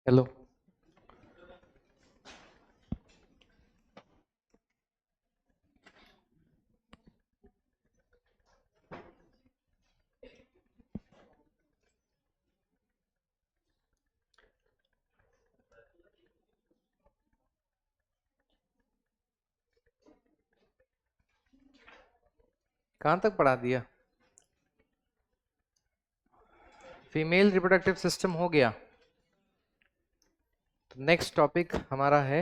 Hello. कहाँ तक पढ़ा दिया? फीमेल रिप्रोडक्टिव सिस्टम हो गया। तो नेक्स्ट टॉपिक हमारा है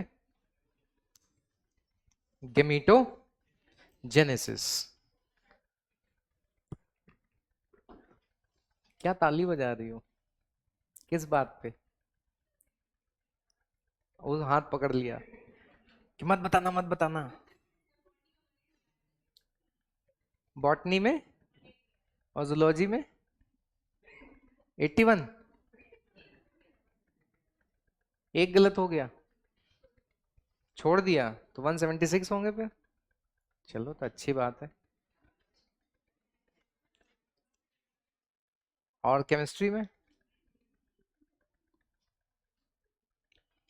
गेमीटोजेनेसिस। क्या ताली बजा रही हो? किस बात पे? उस हाथ पकड़ लिया कि मत बताना मत बताना। बॉटनी में और जूलॉजी में 81। एक गलत हो गया, छोड़ दिया तो 176 होंगे फिर। चलो तो अच्छी बात है। और केमिस्ट्री में?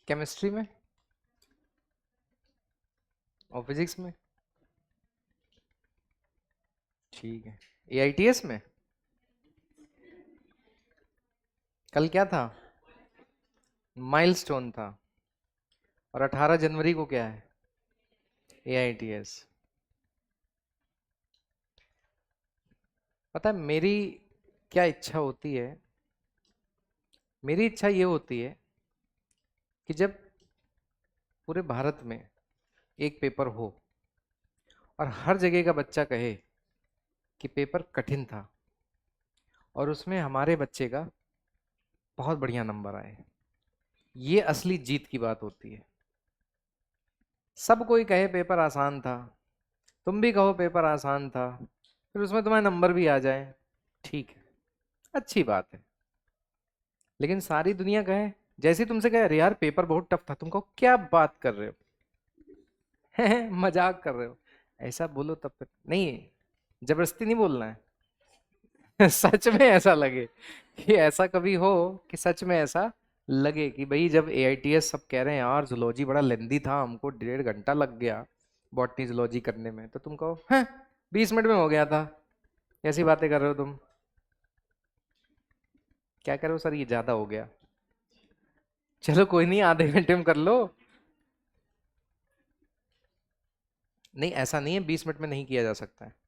केमिस्ट्री में और फिजिक्स में? ठीक है। एआईटीएस में कल क्या था? माइलस्टोन था। और 18 जनवरी को क्या है? एआईटीएस। पता है मेरी क्या इच्छा होती है? मेरी इच्छा ये होती है कि जब पूरे भारत में एक पेपर हो और हर जगह का बच्चा कहे कि पेपर कठिन था और उसमें हमारे बच्चे का बहुत बढ़िया नंबर आए। ये असली जीत की बात होती है। सब कोई कहे पेपर आसान था, तुम भी कहो पेपर आसान था, फिर उसमें तुम्हारे नंबर भी आ जाए, ठीक है, अच्छी बात है। लेकिन सारी दुनिया कहे, जैसे ही तुमसे कहे अरे यार पेपर बहुत टफ था, तुम कहो क्या बात कर रहे हो, मजाक कर रहे हो, ऐसा बोलो तब फिर नहीं। जबरदस्ती नहीं बोलना है। सच में ऐसा लगे कि ऐसा कभी हो कि सच में ऐसा लगे कि भाई जब एआईटीएस सब कह रहे हैं यार जूलॉजी बड़ा लेंदी था, हमको 1.5 घंटा लग गया बॉटनी जूलॉजी करने में, तो तुम कहो हैं 20 मिनट में हो गया था। ऐसी बातें कर रहे हो तुम। क्या कर रहे हो सर, ये ज्यादा हो गया। चलो कोई नहीं, आधे घंटे में कर लो। नहीं ऐसा नहीं है, 20 मिनट में नहीं किया जा सकता है।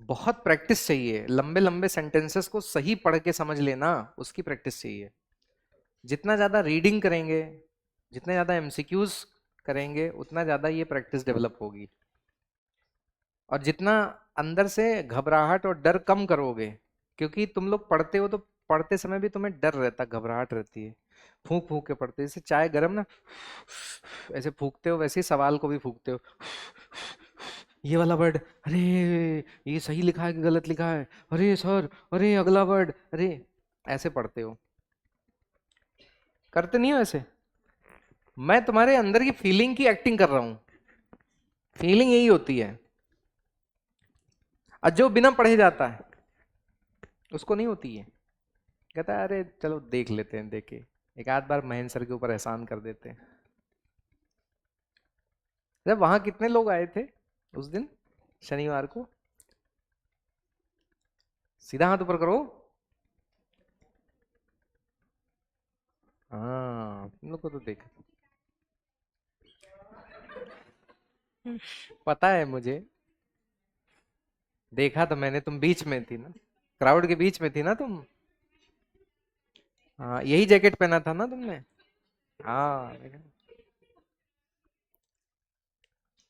बहुत प्रैक्टिस चाहिए, लंबे लंबे सेंटेंसेस को सही पढ़ के समझ लेना, उसकी प्रैक्टिस चाहिए। जितना ज्यादा रीडिंग करेंगे, जितने ज्यादा एमसीक्यूज करेंगे, उतना ज्यादा ये प्रैक्टिस डेवलप होगी। और जितना अंदर से घबराहट और डर कम करोगे, क्योंकि तुम लोग पढ़ते हो तो पढ़ते समय भी तुम्हें डर रहता, घबराहट रहती है, फूंक फूंक के पढ़ते हो। जैसे चाय गर्म ना, ऐसे फूंकते हो, वैसे ही सवाल को भी फूंकते हो। ये वाला वर्ड, अरे ये सही लिखा है कि गलत लिखा है, अरे सर, अरे अगला वर्ड, अरे ऐसे पढ़ते हो। करते नहीं हो ऐसे? मैं तुम्हारे अंदर की फीलिंग की एक्टिंग कर रहा हूं। फीलिंग यही होती है। और जो बिना पढ़े जाता है उसको नहीं होती है। कहता है अरे चलो देख लेते हैं, देखे एक आध बार महेंद्र सर के ऊपर एहसान कर देते हैं। जब वहां कितने लोग आए थे उस दिन शनिवार को? सीधा हाथ ऊपर करो। हाँ तुम लोग को तो देखा, पता है मुझे। देखा तो मैंने, तुम बीच में थी ना, क्राउड के बीच में थी ना तुम। हाँ यही जैकेट पहना था ना तुमने। हाँ देखा।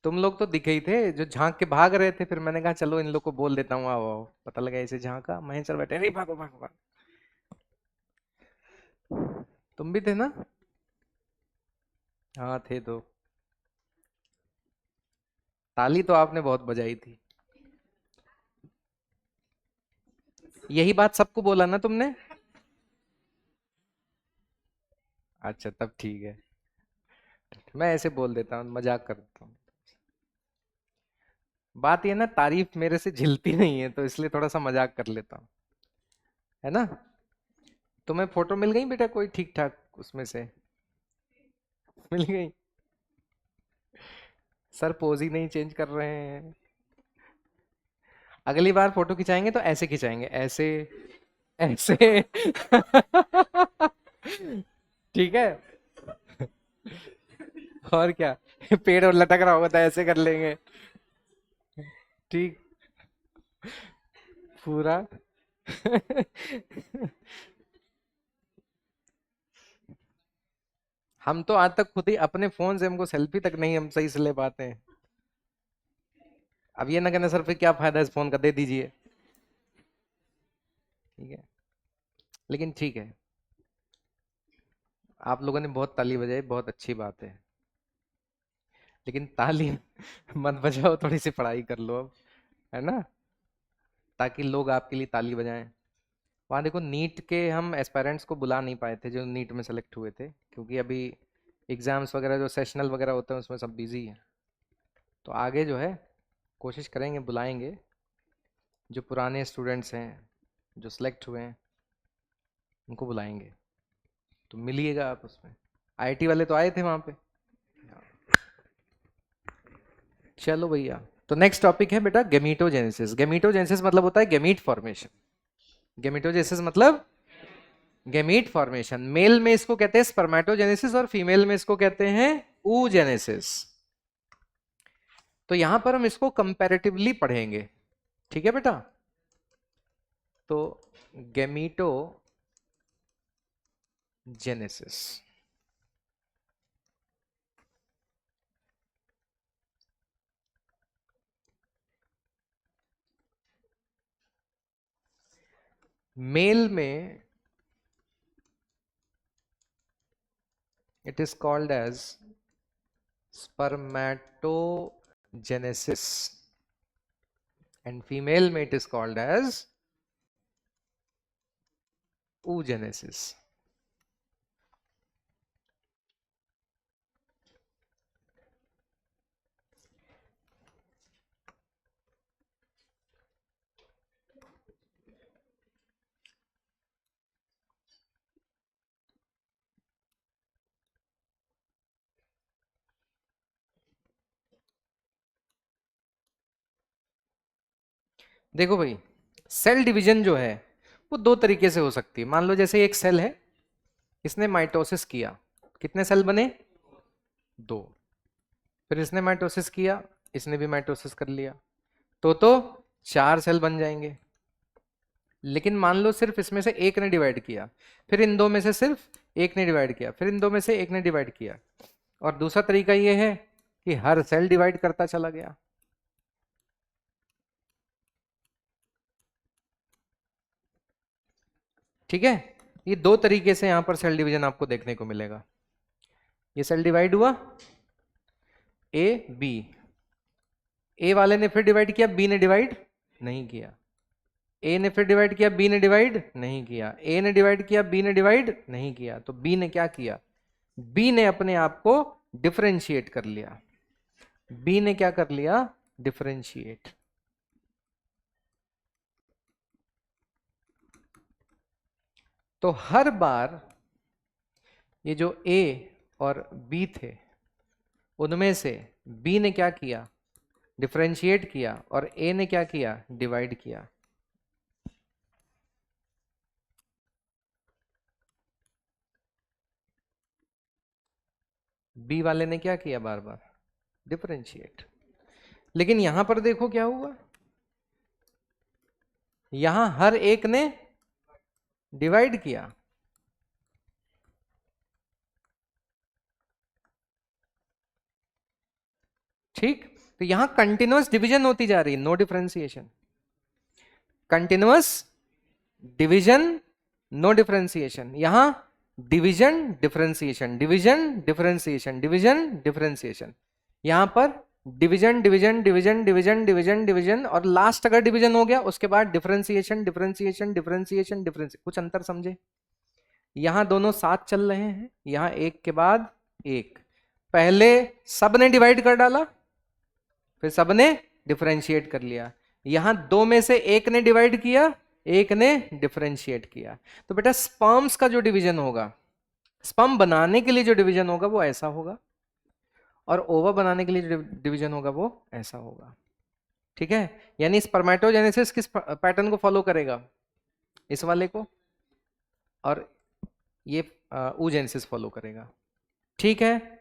तुम लोग तो दिखे ही थे जो झांक के भाग रहे थे, फिर मैंने कहा चलो इन लोग को बोल देता हूँ, आओ आओ। पता लगा ऐसे झांका, महेंद्र सर बैठे, नहीं भागो भागो भागो। तुम भी थे ना? हाँ थे तो। ताली तो आपने बहुत बजाई थी। यही बात सबको बोला ना तुमने? अच्छा तब ठीक है। मैं ऐसे बोल देता हूँ, मजाक करता हूँ। बात ये ना, तारीफ मेरे से झिलती नहीं है, तो इसलिए थोड़ा सा मजाक कर लेता हूँ, है ना? तुम्हें फोटो मिल गई बेटा कोई ठीक ठाक उसमें से? मिल गई? सर पोज ही नहीं चेंज कर रहे हैं। अगली बार फोटो खिंचाएंगे तो ऐसे खिंचाएंगे, ऐसे ऐसे। ठीक है। और क्या, पेड़ और लटक रहा होगा तो ऐसे कर लेंगे। ठीक, पूरा। हम तो आज तक खुद ही अपने फोन से हमको सेल्फी तक नहीं हम सही से ले पाते हैं। अब ये ना कहना सर फिर क्या फायदा इस फोन का, दे दीजिए। ठीक है, लेकिन ठीक है, आप लोगों ने बहुत ताली बजाई, बहुत अच्छी बात है। लेकिन ताली मत बजाओ, थोड़ी सी पढ़ाई कर लो अब, है ना, ताकि लोग आपके लिए ताली बजाएं। वहाँ देखो नीट के हम एस्पायरेंट्स को बुला नहीं पाए थे जो नीट में सेलेक्ट हुए थे, क्योंकि अभी एग्जाम्स वगैरह जो सेशनल वगैरह होते हैं उसमें सब बिजी है। तो आगे जो है कोशिश करेंगे, बुलाएंगे जो पुराने स्टूडेंट्स हैं जो सिलेक्ट हुए हैं उनको बुलाएंगे, तो मिलिएगा आप उसमें। आईआईटी वाले तो आए थे वहाँ पे। चलो भैया, तो नेक्स्ट टॉपिक है बेटा गेमीटोजेनेसिस। गेमीटोजेनेसिस मतलब होता है गेमीट फॉर्मेशन। गेमीटोजेनेसिस मतलब गेमीट फॉर्मेशन। मेल में इसको कहते हैं स्पर्मेटोजेनेसिस और फीमेल में इसको कहते हैं oogenesis। तो यहां पर हम इसको कंपैरेटिवली पढ़ेंगे, ठीक है बेटा। तो गेमीटोजेनेसिस, मेल में it is called as spermatogenesis and female में it is called as oogenesis। देखो भाई, सेल डिवीजन जो है वो दो तरीके से हो सकती है। मान लो जैसे एक सेल है, इसने माइटोसिस किया, कितने सेल बने? दो। फिर इसने माइटोसिस किया, इसने भी माइटोसिस कर लिया, तो चार सेल बन जाएंगे। लेकिन मान लो सिर्फ इसमें से एक ने डिवाइड किया, फिर इन दो में से सिर्फ एक ने डिवाइड किया, फिर इन दो में से एक ने डिवाइड किया। और दूसरा तरीका यह है कि हर सेल डिवाइड करता चला गया। ठीक है, ये दो तरीके से यहां पर सेल डिवीजन आपको देखने को मिलेगा। ये सेल डिवाइड हुआ ए बी, ए वाले ने फिर डिवाइड किया, बी ने डिवाइड नहीं किया। ए ने फिर डिवाइड किया, बी ने डिवाइड नहीं किया। ए ने डिवाइड किया, बी ने डिवाइड नहीं किया। तो बी ने क्या किया? बी ने अपने आप को डिफरेंशिएट कर लिया। बी ने क्या कर लिया? डिफरेंशिएट। तो हर बार ये जो ए और बी थे उनमें से बी ने क्या किया? डिफरेंशिएट किया। और ए ने क्या किया? डिवाइड किया। बी वाले ने क्या किया? बार बार डिफरेंशिएट। लेकिन यहां पर देखो क्या हुआ, यहां हर एक ने डिवाइड किया। ठीक, तो यहां कंटिन्यूअस डिवीजन होती जा रही है, no differentiation. Continuous division, no differentiation. यहां division differentiation, division differentiation, division differentiation. यहां पर division division division division division division, और लास्ट अगर डिवीजन हो गया उसके बाद डिफरेंशिएशन डिफरेंशिएशन डिफरेंशिएशन डिफरेंशिएशन। कुछ अंतर समझे? यहां दोनों साथ चल रहे हैं, यहां एक के बाद एक। पहले सबने डिवाइड कर डाला, फिर सबने डिफरेंशिएट कर लिया। यहां दो में से एक ने डिवाइड किया, एक ने डिफरेंशिएट किया। तो बेटा स्पर्म्स का जो डिवीजन होगा, स्पर्म बनाने के लिए जो डिवीजन होगा वो ऐसा होगा, और ओवा बनाने के लिए जो डिवीजन होगा वो ऐसा होगा। ठीक है, यानी स्पर्मेटोजेनेसिस किस पैटर्न को फॉलो करेगा, इस वाले को, और ये oogenesis फॉलो करेगा। ठीक है,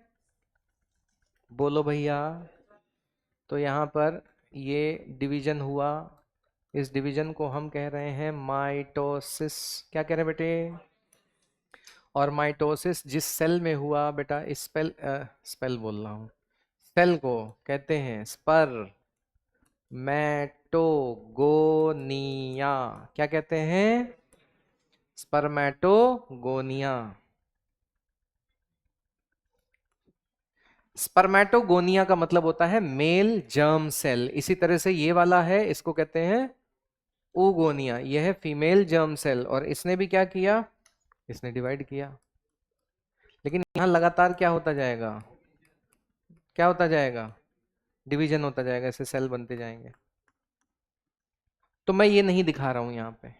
बोलो भैया। तो यहां पर ये डिवीजन हुआ, इस डिवीजन को हम कह रहे हैं माइटोसिस। क्या कह रहे हैं बेटे? और माइटोसिस जिस सेल में हुआ बेटा, स्पेल बोल रहा हूं, सेल को कहते हैं स्पर्मेटोगोनिया। क्या कहते हैं? स्पर्मेटोगोनिया। स्पर्मेटोगोनिया का मतलब होता है मेल जर्म सेल। इसी तरह से ये वाला है, इसको कहते हैं ओगोनिया। यह है फीमेल जर्म सेल, और इसने भी क्या किया, इसने डिवाइड किया। लेकिन यहां लगातार क्या होता जाएगा, क्या होता जाएगा, डिवीजन होता जाएगा, ऐसे सेल बनते जाएंगे। तो मैं ये नहीं दिखा रहा हूं यहां पे।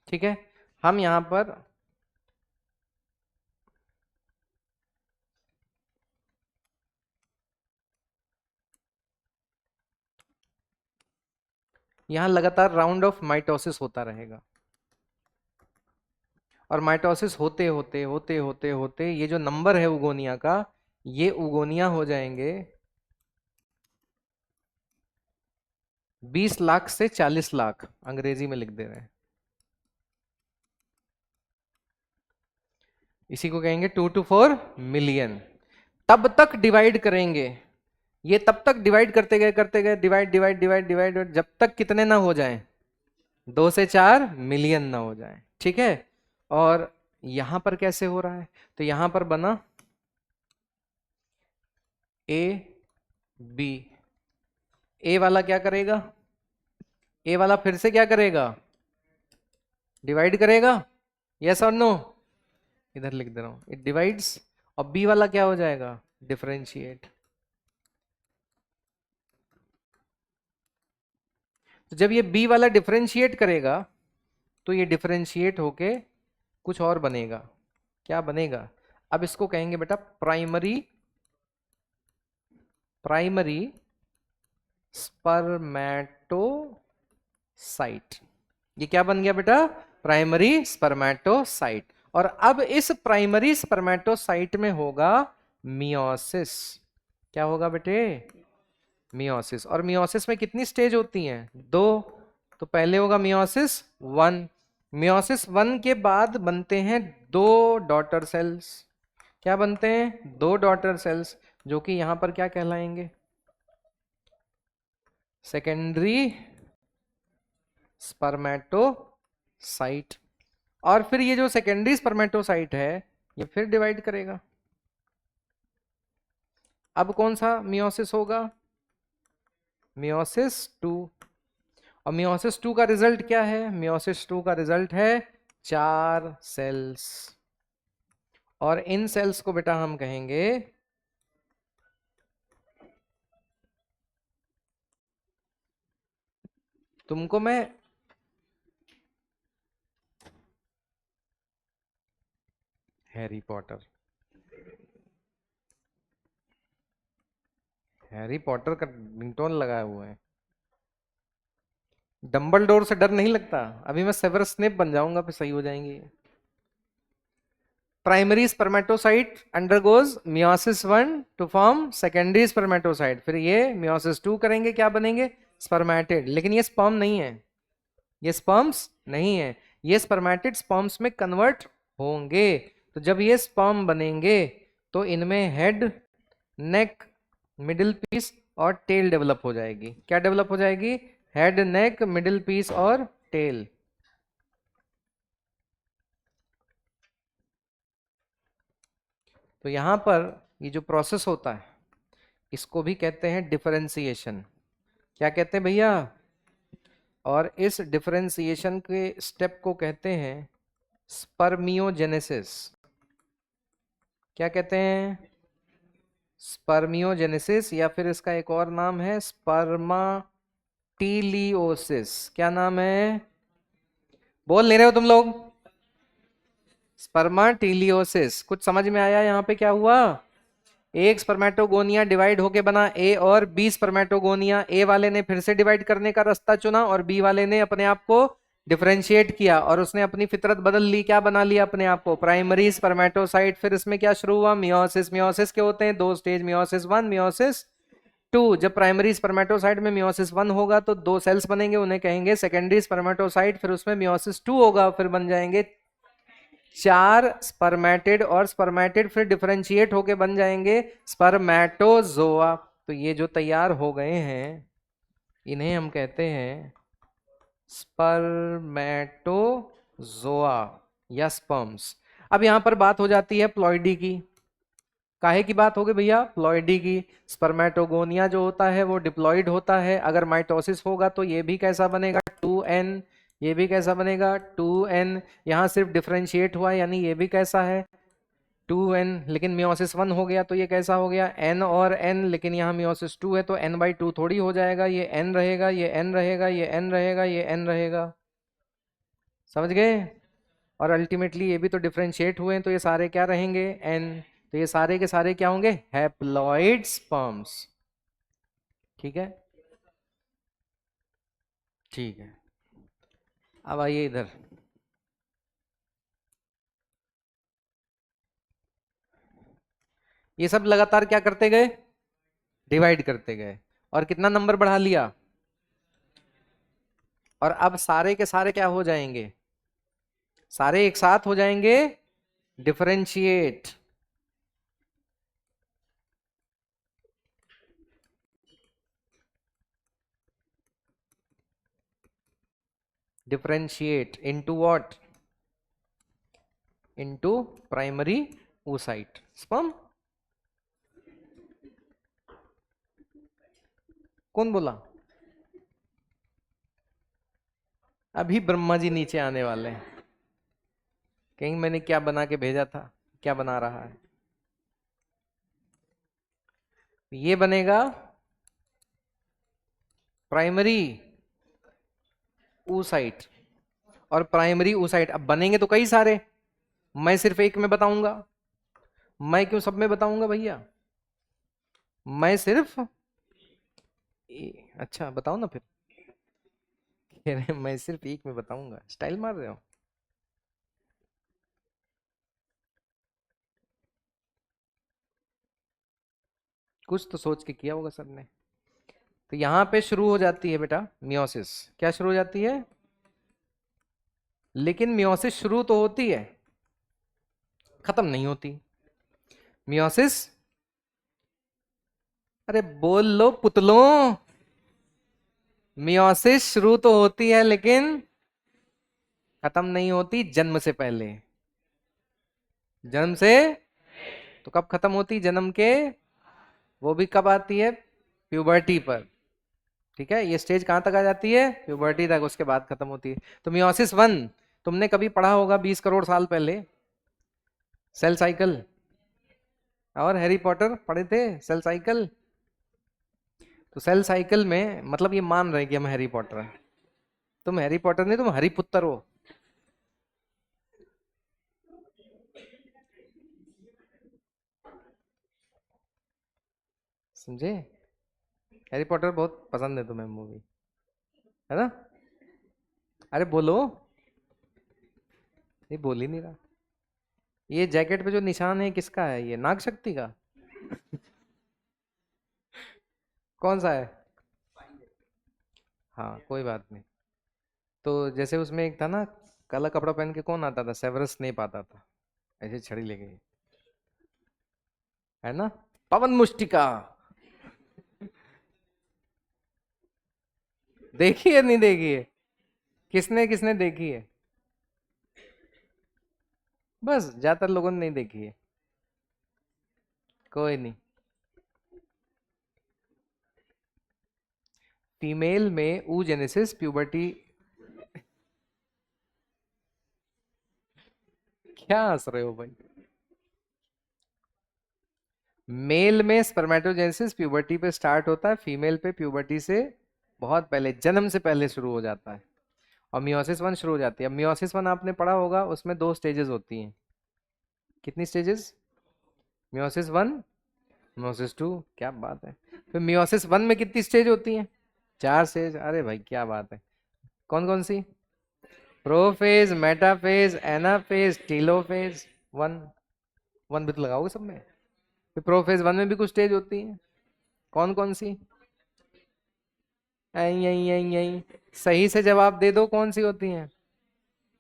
ठीक है, हम यहां पर यहां लगातार राउंड ऑफ माइटोसिस होता रहेगा, और माइटोसिस होते होते होते होते होते ये जो नंबर है उगोनिया का, ये उगोनिया हो जाएंगे 20 लाख से 40 लाख, अंग्रेजी में लिख दे रहे हैं। इसी को कहेंगे 2 to 4 मिलियन। तब तक डिवाइड करेंगे, ये तब तक डिवाइड करते गए, डिवाइड डिवाइड डिवाइड डिवाइड, जब तक कितने ना हो जाएं, 2 से 4 मिलियन ना हो जाए। ठीक है, और यहां पर कैसे हो रहा है, तो यहां पर बना ए बी। ए वाला क्या करेगा, ए वाला फिर से क्या करेगा, डिवाइड करेगा, यस और नो? इधर लिख दे रहा हूं, इट डिवाइड्स। और बी वाला क्या हो जाएगा, डिफरेंशिएट। तो जब ये बी वाला डिफरेंशिएट करेगा, तो ये डिफरेंशिएट होके कुछ और बनेगा। क्या बनेगा? अब इसको कहेंगे बेटा प्राइमरी, प्राइमरी स्पर्मेटोसाइट। ये क्या बन गया बेटा? Primary spermatocyte. और अब इस प्राइमरी स्पर्मेटोसाइट में होगा मियोसिस। क्या होगा बेटे? मियोसिस। और मियोसिस में कितनी स्टेज होती हैं? 2। तो पहले होगा मियोसिस 1। मियोसिस 1 के बाद बनते हैं 2 डॉटर सेल्स। क्या बनते हैं? 2 डॉटर सेल्स, जो कि यहां पर क्या कहलाएंगे? Secondary spermatocyte. और फिर ये जो सेकेंडरी स्पर्मेटोसाइट है, ये फिर डिवाइड करेगा। अब कौन सा मियोसिस होगा? मियोसिस 2। और मियोसिस 2 का रिजल्ट क्या है? मियोसिस 2 का रिजल्ट है 4 सेल्स। और इन सेल्स को बेटा हम कहेंगे तुमको मैं हैरी पॉटर, हैरी पॉटर का रिंगटोन लगाया हुआ है। डंबलडोर से डर नहीं लगता? अभी मैं सेवर्स स्नेप बन जाऊंगा, फिर सही हो जाएंगे। Primary spermatocyte undergoes meiosis 1 to form secondary spermatocyte. फिर ये मियोसिस 2 करेंगे, क्या बनेंगे? स्पर्मेटिड। लेकिन ये स्पर्म नहीं है, ये स्पर्म्स नहीं है, ये स्पर्मेटिड स्पर्म्स में कन्वर्ट होंगे। तो जब ये स्पर्म बनेंगे, तो इनमें हेड, नेक, मिडिल पीस और टेल डेवलप हो जाएगी। क्या डेवलप हो जाएगी? हेड, नेक, मिडिल पीस और टेल। तो यहां पर ये जो प्रोसेस होता है, इसको भी कहते हैं डिफरेंशिएशन। क्या कहते हैं भैया? और इस डिफरेंशिएशन के स्टेप को कहते हैं स्पर्मियोजेनेसिस। क्या कहते हैं? स्पर्मियोजेनेसिस, या फिर इसका एक और नाम है स्पर्माटीलियोसिस। क्या नाम है? बोल नहीं रहे हो तुम लोग? स्पर्माटिलियोसिस। कुछ समझ में आया यहाँ पे क्या हुआ? एक स्पर्मेटोगोनिया डिवाइड होके बना ए और बी स्पर्मेटोगोनिया। ए वाले ने फिर से डिवाइड करने का रास्ता चुना और बी वाले ने अपने आप को डिफरेंशिएट किया और उसने अपनी फितरत बदल ली। क्या बना लिया अपने आप को? Primary spermatocyte. फिर इसमें क्या शुरू हुआ? मियोसिस। मियोसिस के होते हैं दो stage, meiosis one, meiosis two. जब प्राइमरी स्पर्मेटोसाइट में मियोसिस वन होगा तो दो सेल्स बनेंगे, उन्हें कहेंगे सेकेंडरी स्पर्मेटोसाइट। फिर उसमें मियोसिस टू होगा, फिर बन जाएंगे चार स्पर्मेटिड, और स्पर्मेटिड फिर डिफरेंशिएट होके बन जाएंगे स्पर्मेटोजोआ। तो ये जो तैयार हो गए हैं इन्हें हम कहते हैं स्पर्मेटोजोआ या स्पर्म्स। अब यहां पर बात हो जाती है प्लॉइडी की। काहे की बात हो गई भैया? प्लॉइडी की। स्पर्मेटोगोनिया जो होता है वो डिप्लॉइड होता है। अगर माइटोसिस होगा तो ये भी कैसा बनेगा? 2n। ये भी कैसा बनेगा? 2n। यहाँ सिर्फ डिफरेंशिएट हुआ यानी ये भी कैसा है? 2n। लेकिन मियोसिस 1 हो गया तो ये कैसा हो गया? n और n। लेकिन यहाँ मियोसिस 2 है तो n/2 थोड़ी हो जाएगा। ये n रहेगा, ये n रहेगा, ये n रहेगा, ये n रहेगा। समझ गए? और अल्टीमेटली ये भी तो डिफरेंशिएट हुए हैं तो ये सारे क्या रहेंगे? n। तो ये सारे के सारे क्या होंगे? Haploid sperms. ठीक है, ठीक है। अब आइए इधर। ये सब लगातार क्या करते गए? डिवाइड करते गए। और कितना नंबर बढ़ा लिया? और अब सारे के सारे क्या हो जाएंगे? सारे एक साथ हो जाएंगे differentiate. Differentiate into what? Into primary oocyte sperm. कौन बोला? अभी ब्रह्मा जी नीचे आने वाले हैं, कहीं मैंने क्या बना के भेजा था, क्या बना रहा है। ये बनेगा प्राइमरी oocyte। और प्राइमरी oocyte अब बनेंगे तो कई सारे, मैं सिर्फ एक में बताऊंगा। मैं क्यों सब में बताऊंगा भैया? मैं सिर्फ अच्छा बताओ ना फिर। कह रहे मैं सिर्फ एक में बताऊंगा, स्टाइल मार रहे हो? कुछ तो सोच के किया होगा सबने। तो यहां पे शुरू हो जाती है बेटा मियोसिस। क्या शुरू हो जाती है? लेकिन मियोसिस शुरू तो होती है, खत्म नहीं होती। मियोसिस, अरे बोल लो पुतलों। मियोसिस शुरू तो होती है लेकिन खत्म नहीं होती जन्म से पहले। जन्म से तो कब खत्म होती? जन्म के। वो भी कब आती है? प्यूबर्टी पर। ठीक है, ये स्टेज कहां तक आ जाती है? प्यूबर्टी तक, उसके बाद खत्म होती है। तो मियोसिस वन तुमने कभी पढ़ा होगा 20 करोड़ साल पहले, सेल साइकिल। और हैरी पॉटर पढ़े थे सेल साइकिल। तो सेल साइकिल में मतलब ये मान रहे कि हम हैरी पॉटर हैं। तुम हैरी पॉटर नहीं, तुम हरी पुत्र हो। समझे? हैरी पॉटर बहुत पसंद है तुम्हें मूवी, है ना? अरे बोलो। ये बोल ही नहीं रहा। ये जैकेट पे जो निशान है किसका है? ये नाग शक्ति का? कौन सा है? हाँ कोई बात नहीं। तो जैसे उसमें एक था ना, काला कपड़ा पहन के कौन आता था? सेवर्स स्नेप आता था, ऐसे छड़ी ले गई, है ना? पवन मुष्टिका। देखी है नहीं देखी है? किसने किसने देखी है? बस ज्यादातर लोगों ने नहीं देखी है। कोई नहीं। फीमेल में oogenesis प्यूबर्टी। क्या हंस रहे हो भाई? मेल में स्पर्मेटोजेनेसिस प्यूबर्टी पे स्टार्ट होता है, फीमेल पे प्यूबर्टी से बहुत पहले, जन्म से पहले शुरू हो जाता है। और मियोसिस वन शुरू हो जाती है। अब मियोसिस वन आपने पढ़ा होगा, उसमें 2 स्टेजेस होती हैं। कितनी stages? Meiosis one, meiosis two, क्या बात है। फिर मियोसिस वन में कितनी स्टेज होती हैं? 4 स्टेज। अरे भाई क्या बात है। कौन कौन सी? Prophase, metaphase, anaphase, telophase. One, one भी तो लगाओगे सब में। फिर प्रोफेज वन में भी कुछ स्टेज होती हैं। कौन कौन सी? यही यही यही यही। सही से जवाब दे दो, कौन सी होती हैं?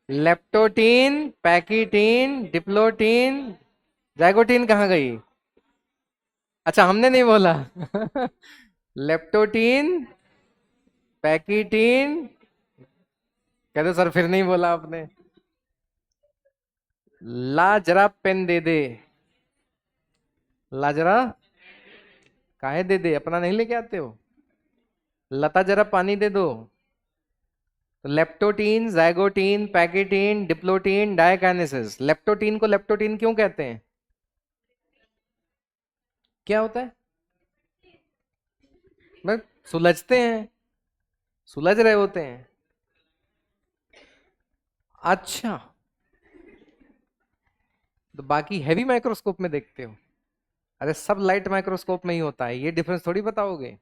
Leptotene, पैकीटीन, diplotene. जाइगोटीन कहाँ गई? अच्छा हमने नहीं बोला। लेप्टोटीन, पैकीटीन। कहते सर फिर नहीं बोला आपने। ला जरा पेन दे दे। ला जरा, काहे दे दे, अपना नहीं लेके आते हो? लता जरा पानी दे दो। तो leptotene, zygotene, pachytene, diplotene, diakinesis. Leptotene को लेप्टोटीन क्यों कहते हैं? क्या होता है? मैं, सुलझते हैं, सुलझ रहे होते हैं। अच्छा, तो बाकी हैवी माइक्रोस्कोप में देखते हो? अरे सब लाइट माइक्रोस्कोप में ही होता है, ये डिफरेंस थोड़ी बताओगे।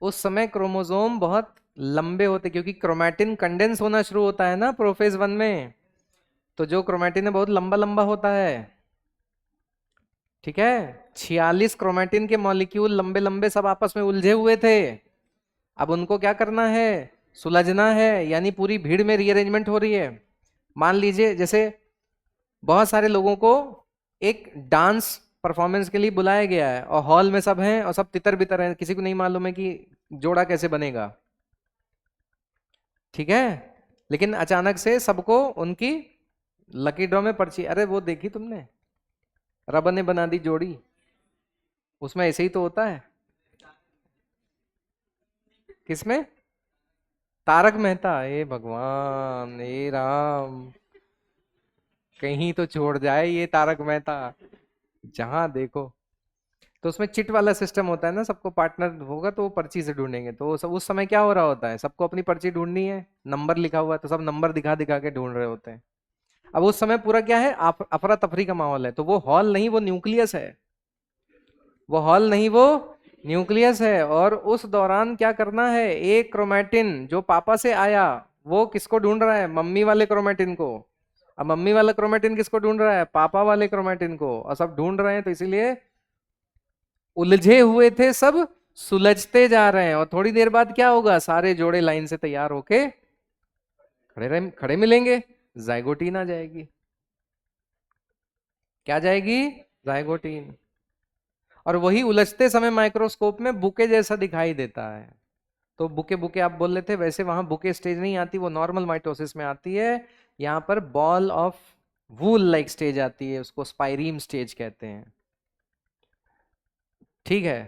उस समय क्रोमोसोम बहुत लंबे होते, क्योंकि क्रोमैटिन कंडेंस होना शुरू होता है ना प्रोफेज वन में। तो जो क्रोमैटिन है बहुत लंबा लंबा होता है। ठीक है, 46 क्रोमैटिन के मॉलिक्यूल लंबे लंबे सब आपस में उलझे हुए थे। अब उनको क्या करना है? सुलझना है, यानी पूरी भीड़ में रीअरेंजमेंट हो रही है। मान लीजिए जैसे बहुत सारे लोगों को एक डांस परफॉर्मेंस के लिए बुलाया गया है, और हॉल में सब हैं और सब तितर बितर हैं, किसी को नहीं मालूम है कि जोड़ा कैसे बनेगा। ठीक है, लेकिन अचानक से सबको उनकी लकी ड्रॉ में पर्ची, अरे वो देखी तुमने, रब ने बना दी जोड़ी, उसमें ऐसे ही तो होता है। किसमें? तारक मेहता, ए भगवान ए राम, कहीं तो छोड़ जाए ये तारक मेहता, जहां देखो। तो उसमें चिट वाला सिस्टम होता है ना, सबको पार्टनर होगा तो वो पर्ची से ढूंढेंगे। तो वो सब उस समय क्या हो रहा होता है, सबको अपनी पर्ची ढूंढनी है, नंबर लिखा हुआ है तो सब नंबर दिखा दिखा के ढूंढ रहे होते हैं। अब उस समय पूरा क्या है, अफरा तफरी का माहौल है। तो वो हॉल नहीं, वो न्यूक्लियस है। वो हॉल नहीं, वो न्यूक्लियस है। और उस दौरान क्या करना है, एक क्रोमैटिन जो पापा से आया, वो किसको ढूंढ रहा है? मम्मी वाले क्रोमैटिन को। अब मम्मी वाला क्रोमैटिन किसको ढूंढ रहा है? पापा वाले क्रोमैटिन को। और सब ढूंढ रहे हैं, तो इसीलिए उलझे हुए थे सब, सुलझते जा रहे हैं। और थोड़ी देर बाद क्या होगा, सारे जोड़े लाइन से तैयार होके खड़े मिलेंगे, जाइगोटीन आ जाएगी। क्या जाएगी? जाइगोटीन। और वही उलझते समय माइक्रोस्कोप में बुके जैसा दिखाई देता है। तो बुके बुके आप बोल लेते, वैसे वहां बुके स्टेज नहीं आती, वो नॉर्मल माइटोसिस में आती है। यहाँ पर ball of wool like stage आती है, उसको स्पाइरीम स्टेज कहते हैं। ठीक है,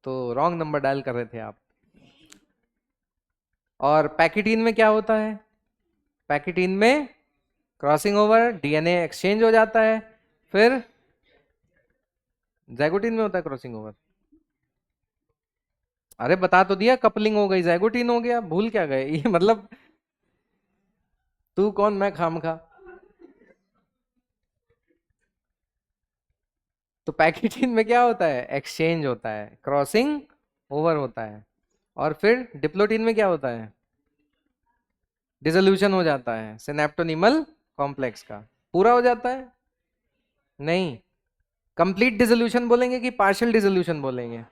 तो रॉन्ग नंबर डायल कर रहे थे आप। और पैकेटीन में क्या होता है? पैकेटीन में क्रॉसिंग ओवर, डीएनए एक्सचेंज हो जाता है। फिर जाइगोटीन में होता है क्रॉसिंग ओवर। अरे बता तो दिया, कपलिंग हो गई, जाइगोटीन हो गया, भूल क्या गए? ये मतलब तू कौन मैं खामखा। तो पैकेटिन में क्या होता है? एक्सचेंज होता है, क्रॉसिंग ओवर होता है। और फिर डिप्लोटीन में क्या होता है? डिसोल्यूशन हो जाता है सिनेप्टोनिमल कॉम्प्लेक्स का, पूरा हो जाता है। नहीं, कंप्लीट डिसोल्यूशन बोलेंगे कि पार्शियल डिसोल्यूशन बोलेंगे?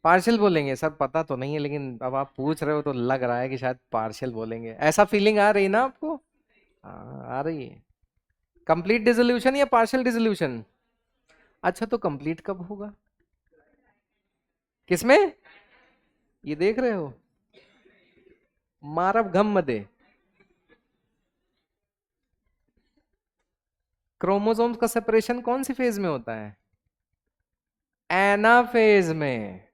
पार्शियल बोलेंगे सर, पता तो नहीं है, लेकिन अब आप पूछ रहे हो तो लग रहा है कि शायद पार्शियल बोलेंगे। ऐसा फीलिंग आ रही है ना आपको? हाँ, आ रही है। कंप्लीट डिसोल्यूशन या पार्शियल डिसोल्यूशन? अच्छा, तो कंप्लीट कब होगा? किसमें? ये देख रहे हो, मारव घम मदे। क्रोमोसोम्स का सेपरेशन कौन सी फेज में होता है? एनाफेज में।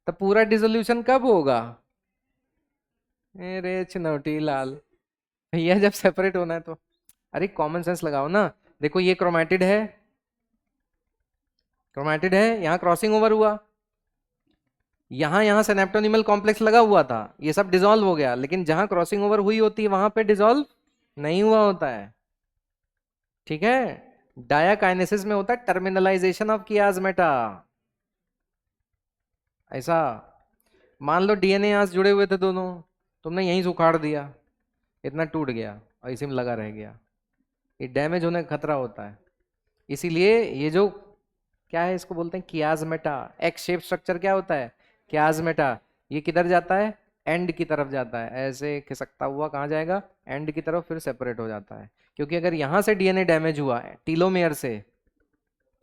तो पूरा डिसोल्यूशन कब होगा? अरे चिनौटी लाल, भैया जब सेपरेट होना है तो, अरे कॉमन सेंस लगाओ ना। देखो ये क्रोमैटिड है, क्रोमैटिड है, यहाँ क्रॉसिंग ओवर हुआ, यहां यहां सिनेप्टोनिमल कॉम्प्लेक्स लगा हुआ था, ये सब डिसॉल्व हो गया, लेकिन जहां क्रॉसिंग ओवर हुई होती है वहां पे डिसॉल्व नहीं हुआ होता है। ठीक है। डायाकाइनेसिस में होता है टर्मिनलाइजेशन ऑफ कियाज्मेटा। ऐसा मान लो डीएनए यहां से जुड़े हुए थे दोनों, तुमने यहीं से उखाड़ दिया, इतना टूट गया और इसी में लगा रह गया, ये डैमेज होने का खतरा होता है। इसीलिए ये जो क्या है, इसको बोलते हैं कियाज्मेटा। एक्स शेप स्ट्रक्चर क्या होता है, कियाज्मेटा। ये किधर जाता है, एंड की तरफ जाता है, ऐसे खिसकता हुआ कहाँ जाएगा, एंड की तरफ, फिर सेपरेट हो जाता है। क्योंकि अगर यहां से डीएनए डैमेज हुआ है टीलोमेयर से,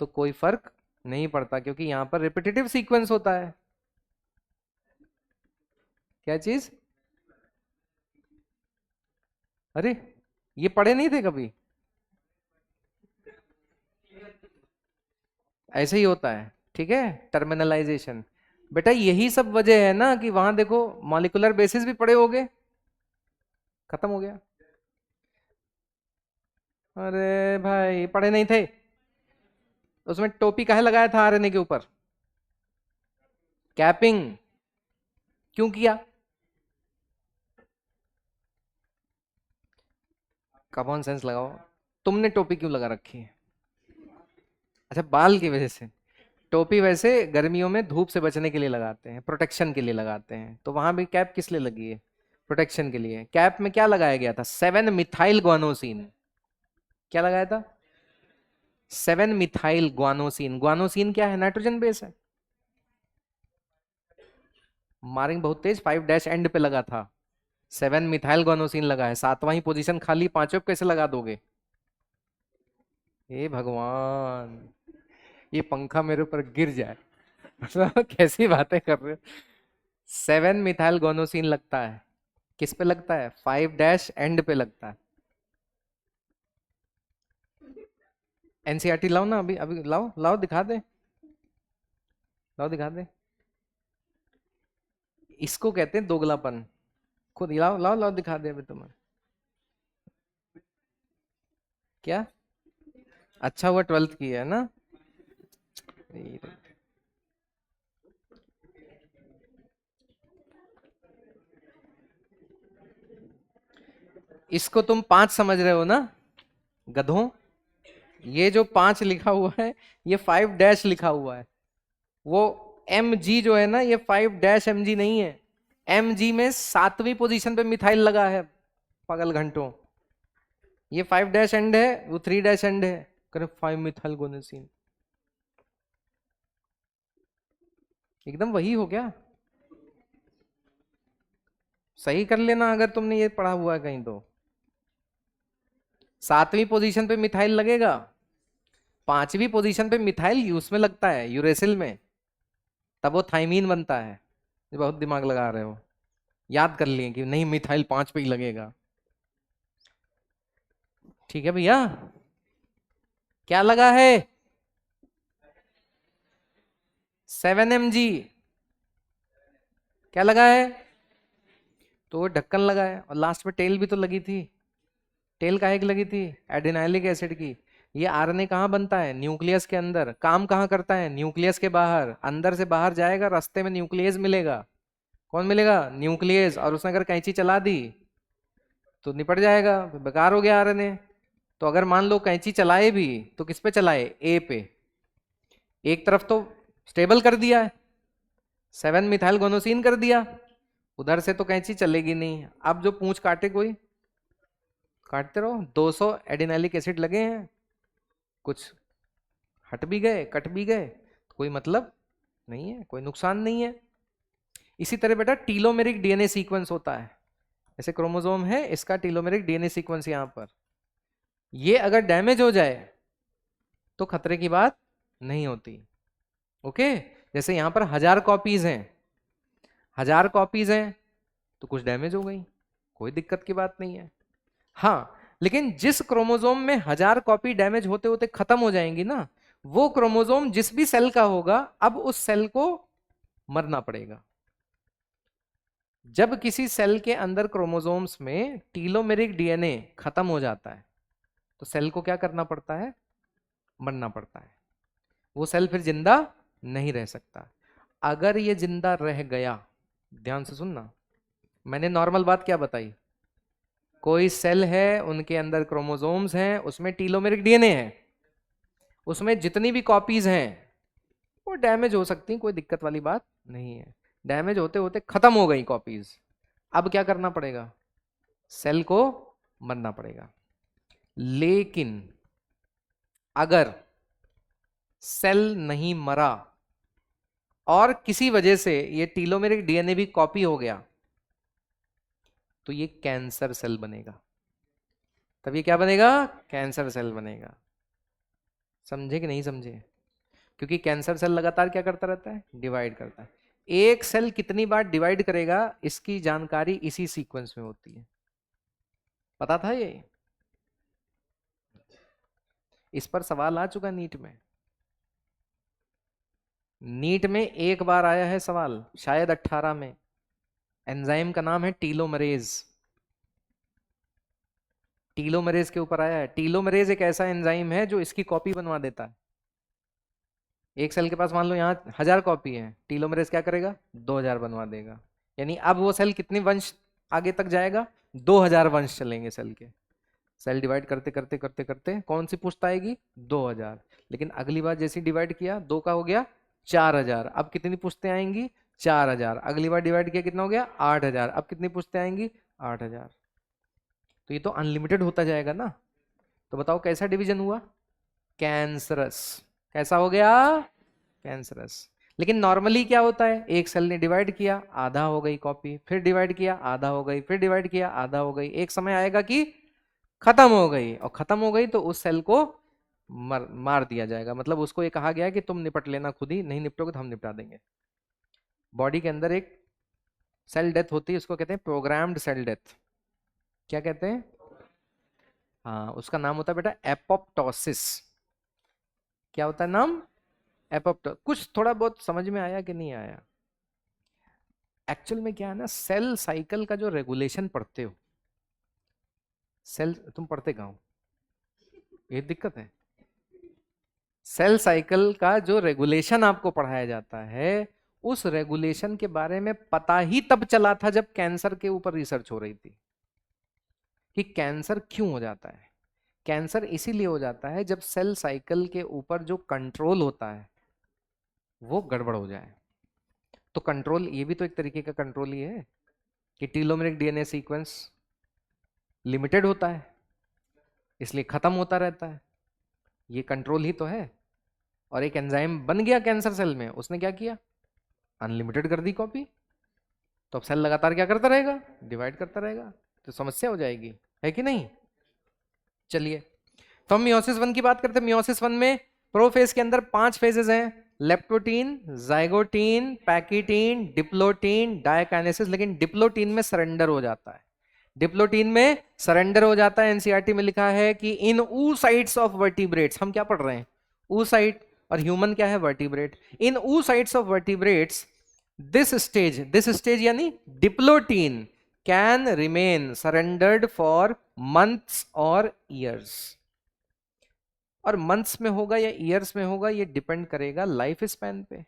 तो कोई फर्क नहीं पड़ता, क्योंकि यहां पर रिपीटेटिव सीक्वेंस होता है। क्या चीज, अरे ये पढ़े नहीं थे कभी, ऐसे ही होता है। ठीक है, टर्मिनलाइजेशन। बेटा यही सब वजह है ना कि वहां देखो मॉलिक्यूलर बेसिस भी पढ़े होगे, खत्म हो गया। अरे भाई पढ़े नहीं थे, उसमें टोपी काहे लगाया था आरएनए के ऊपर, कैपिंग क्यों किया, कॉमन सेंस लगाओ। तुमने टोपी क्यों लगा रखी है, अच्छा बाल की वजह से। टोपी वैसे गर्मियों में धूप से बचने के लिए लगाते हैं, प्रोटेक्शन के लिए लगाते हैं, तो वहां भी कैप किस लिए लगी है, प्रोटेक्शन के लिए। कैप में क्या लगाया गया था, 7 मिथाइल ग्वानोसिन। क्या लगाया था, 7 मिथाइल ग्वानोसिन। ग्वानोसिन क्या है, नाइट्रोजन बेस है। मारेंगे बहुत तेज, 5 एंड पे लगा था, 7 मिथाइल ग्वानोसिन लगा है, सातवां ही पोजीशन खाली, पांचों पे कैसे लगा दोगे। हे भगवान, ये पंखा मेरे ऊपर गिर जाए। मतलब कैसी बातें कर रहे हो। 7 मिथाइल गोनोसिन लगता है, किस पे लगता है, 5 एंड पे लगता है। एनसीईआरटी लाओ ना, अभी अभी लाओ लाओ दिखा दे, लाओ दिखा दे। इसको कहते हैं दोगलापन। खुद लाओ लाओ लाओ दिखा दे अभी तुम्हें। क्या, अच्छा हुआ 12th की है ना। इसको तुम 5 समझ रहे हो ना, गधों। ये जो 5 लिखा हुआ है, ये 5 लिखा हुआ है। वो एम जी जो है ना, ये 5 MG नहीं है। एम जी में सातवीं पोजीशन पे मिथाइल लगा है, पागल घंटों। ये 5 एंड है, वो 3 एंड है, करे 5 मिथाइल गोनेसिन। एकदम वही हो गया, सही कर लेना अगर तुमने ये पढ़ा हुआ है कहीं तो। सातवीं पोजीशन पे मिथाइल लगेगा, पांचवी पोजीशन पे मिथाइल यूस में लगता है, यूरेसिल में, तब वो थाइमीन बनता है। ये बहुत दिमाग लगा रहे हो, याद कर लिए कि नहीं मिथाइल 5 पे ही लगेगा। ठीक है भैया, क्या लगा है, 7 mg। क्या लगा है, तो वो ढक्कन लगा है, और लास्ट में टेल भी तो लगी थी। टेल काहे की लगी थी, एडिनाइलिक एसिड की। ये आरएनए कहाँ बनता है, न्यूक्लियस के अंदर। काम कहाँ करता है, न्यूक्लियस के बाहर। अंदर से बाहर जाएगा, रास्ते में न्यूक्लियस मिलेगा। कौन मिलेगा, न्यूक्लियस। और उसने अगर कैंची चला दी तो निपट जाएगा, बेकार हो गया आरएनए। तो अगर मान लो कैंची चलाए भी, तो किस पे चलाए, ए पे। एक तरफ तो स्टेबल कर दिया है, 7 मिथाइल गोनोसिन कर दिया, उधर से तो कैंची चलेगी नहीं। अब जो पूंछ काटे कोई, काटते रहो। 200 एडिनाइलिक एसिड लगे हैं, कुछ हट भी गए, कट भी गए, कोई मतलब नहीं है, कोई नुकसान नहीं है। इसी तरह बेटा टीलोमेरिक डीएनए सीक्वेंस होता है। जैसे क्रोमोसोम है, इसका टीलोमेरिक डीएनए सीक्वेंस यहां पर, ये अगर डैमेज हो जाए तो खतरे की बात नहीं होती। ओके, जैसे यहां पर 1000 कॉपीज हैं, 1000 कॉपीज हैं, तो कुछ डैमेज हो गई, कोई दिक्कत की बात नहीं है। हाँ, लेकिन जिस क्रोमोसोम में 1000 कॉपी डैमेज होते होते खत्म हो जाएंगी ना, वो क्रोमोसोम जिस भी सेल का होगा, अब उस सेल को मरना पड़ेगा। जब किसी सेल के अंदर क्रोमोसोम्स में टीलोमेरिक डीएनए खत्म हो जाता है, तो सेल को क्या करना पड़ता है, मरना पड़ता है। वो सेल फिर जिंदा नहीं रह सकता। अगर ये जिंदा रह गया, ध्यान से सुनना, मैंने नॉर्मल बात क्या बताई, कोई सेल है, उनके अंदर क्रोमोसोम्स हैं, उसमें टीलोमेरिक डीएनए है, उसमें जितनी भी कॉपीज हैं वो डैमेज हो सकती हैं, कोई दिक्कत वाली बात नहीं है। डैमेज होते होते खत्म हो गई कॉपीज, अब क्या करना पड़ेगा, सेल को मरना पड़ेगा। लेकिन अगर सेल नहीं मरा और किसी वजह से ये टीलोमेरिक डीएनए भी कॉपी हो गया, तो ये कैंसर सेल बनेगा। तब ये क्या बनेगा, कैंसर सेल बनेगा। समझे कि नहीं समझे? क्योंकि कैंसर सेल लगातार क्या करता रहता है, डिवाइड करता है। एक सेल कितनी बार डिवाइड करेगा इसकी जानकारी इसी सीक्वेंस में होती है। पता था ये? इस पर सवाल आ चुका नीट में। नीट में एक बार आया है सवाल, शायद 18 में। एंजाइम का नाम है टीलोमरेज। टीलोमरेज के ऊपर आया है। टीलोमरेज एक ऐसा एंजाइम है जो इसकी कॉपी बनवा देता है। एक सेल के पास मान लो यहाँ 1000 कॉपी है, टीलोमरेज क्या करेगा, 2000 बनवा देगा। यानी अब वो सेल कितने वंश आगे तक जाएगा, 2000 वंश चलेंगे सेल के। सेल डिवाइड करते करते करते करते कौन सी पुश्त आएगी, 2000। लेकिन अगली बार जैसे डिवाइड किया, 2 का हो गया 4000। अब कितनी पुश्तें आएंगी, 4000। अगली बार डिवाइड किया कितना हो गया, 8000। अब कितनी पुश्तें आएंगी, 8000। तो ये तो अनलिमिटेड होता जाएगा ना। तो बताओ कैसा डिवीजन हुआ, कैंसरस। कैसा हो गया, कैंसरस। लेकिन नॉर्मली क्या होता है, एक सेल ने डिवाइड किया, आधा हो गई कॉपी, फिर डिवाइड किया, आधा हो गई, फिर डिवाइड किया, आधा हो गई। एक समय आएगा कि खत्म हो गई, और खत्म हो गई तो उस सेल को मार दिया जाएगा। मतलब उसको ये कहा गया कि तुम निपट लेना खुद ही, नहीं निपटोगे तो हम निपटा देंगे। बॉडी के अंदर एक सेल डेथ होती है, उसको कहते हैं प्रोग्राम्ड सेल डेथ। क्या कहते हैं, हाँ, उसका नाम होता है बेटा एपोप्टोसिस। क्या होता है नाम, एपोप्टो। कुछ थोड़ा बहुत समझ में आया कि नहीं आया? एक्चुअल में क्या है ना, सेल साइकिल का जो रेगुलेशन पढ़ते हो, सेल तुम पढ़ते कहाँ हो, ये दिक्कत है। सेल साइकिल का जो रेगुलेशन आपको पढ़ाया जाता है, उस रेगुलेशन के बारे में पता ही तब चला था जब कैंसर के ऊपर रिसर्च हो रही थी, कि कैंसर क्यों हो जाता है। कैंसर इसीलिए हो जाता है जब सेल साइकिल के ऊपर जो कंट्रोल होता है वो गड़बड़ हो जाए। तो कंट्रोल ये भी तो एक तरीके का कंट्रोल ही है, कि टीलोमेरिक डीएनए सीक्वेंस लिमिटेड होता है, इसलिए खत्म होता रहता है। ये कंट्रोल ही तो है। और एक एंजाइम बन गया कैंसर सेल में, उसने क्या किया, अनलिमिटेड कर दी कॉपी। तो अब सेल लगातार क्या करता रहेगा, डिवाइड करता रहेगा, तो समस्या हो जाएगी, है कि नहीं? चलिए, तो हम मियोसिस 1 की बात करते हैं। मियोसिस 1 में प्रोफेज के अंदर 5 फेजेस हैं, लेप्टोटीन, जाइगोटीन, पैकिटीन, डिप्लोटीन, डायकाइनेसिस। लेकिन डिप्लोटीन में सरेंडर हो जाता है। डिप्लोटीन में सरेंडर हो जाता है। एनसीईआरटी में लिखा है कि इन oocytes ऑफ वर्टिब्रेट्स, हम क्या पढ़ रहे हैं, oocyte, और ह्यूमन क्या है, vertebrate. In oocytes of vertebrates this stage यानी diplotene can remain surrendered for months और ईयर्स। और मंथ्स में होगा या ईयर्स में होगा, ये डिपेंड करेगा लाइफ स्पैन पे।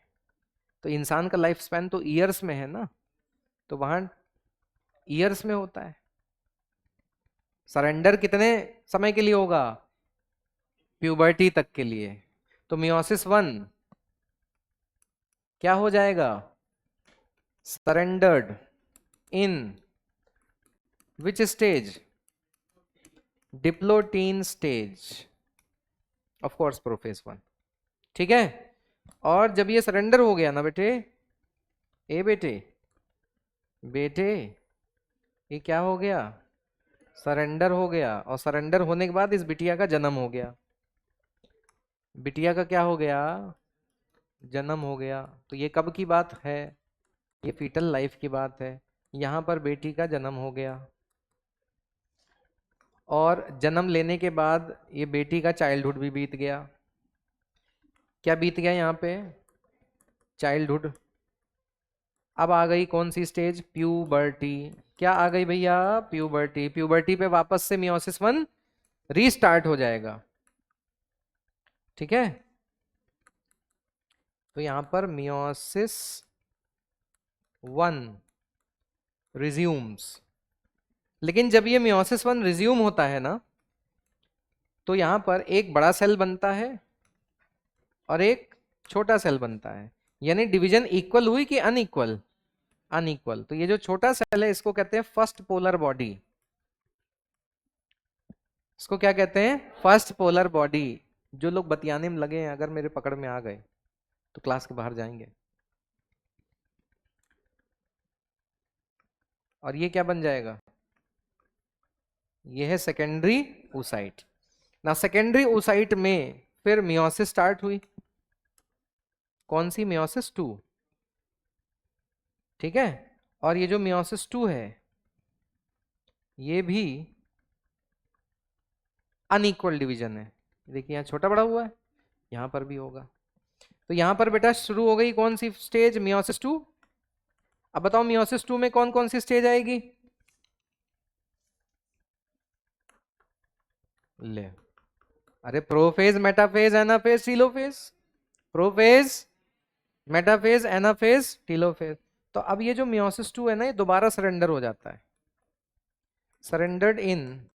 तो इंसान का लाइफ स्पैन तो ईयर्स में है ना, तो वहां ईयर्स में होता है। सरेंडर कितने समय के लिए होगा, प्यूबर्टी तक के लिए। तो मियोसिस 1 क्या हो जाएगा, surrendered in which stage, diplotene stage, of course prophase 1। ठीक है। और जब ये सरेंडर हो गया ना बेटे, ए बेटे, बेटे ये क्या हो गया, सरेंडर हो गया। और सरेंडर होने के बाद इस बिटिया का जन्म हो गया। बिटिया का क्या हो गया, जन्म हो गया। तो ये कब की बात है, ये फीटल लाइफ की बात है। यहां पर बेटी का जन्म हो गया, और जन्म लेने के बाद ये बेटी का चाइल्डहुड भी बीत गया। क्या बीत गया यहाँ पे, चाइल्डहुड। अब आ गई कौन सी स्टेज, प्यूबर्टी। क्या आ गई भैया, प्यूबर्टी। प्यूबर्टी पे वापस से मियोसिस 1 रीस्टार्ट हो जाएगा। ठीक है। तो यहां पर मियोसिस वन रिज्यूम्स। लेकिन जब ये मियोसिस वन रिज्यूम होता है ना, तो यहां पर एक बड़ा सेल बनता है और एक छोटा सेल बनता है। यानी डिवीजन इक्वल हुई कि अनइक्वल? अनइक्वल। तो ये जो छोटा सेल है इसको कहते हैं फर्स्ट पोलर बॉडी। इसको क्या कहते हैं? First polar body. जो लोग बतियाने में लगे हैं, अगर मेरे पकड़ में आ गए तो क्लास के बाहर जाएंगे। और ये क्या बन जाएगा? ये है सेकेंडरी oocyte। ना सेकेंडरी oocyte में फिर मियोसिस स्टार्ट हुई। कौन सी? मियोसिस 2। ठीक है। और ये जो मियोसिस 2 है ये भी अनइक्वल डिवीजन है। देखिए यहाँ छोटा बड़ा हुआ है, यहां पर भी होगा। तो यहां पर बेटा शुरू हो गई कौन सी स्टेज? मियोसिस 2। अब बताओ मियोसिस 2 में कौन कौन सी स्टेज आएगी? ले, अरे prophase, metaphase, anaphase, telophase. Prophase, metaphase, anaphase, telophase. तो अब ये जो मियोसिस 2 है ना, ये दोबारा सरेंडर हो जाता है। सरेंडर्ड इन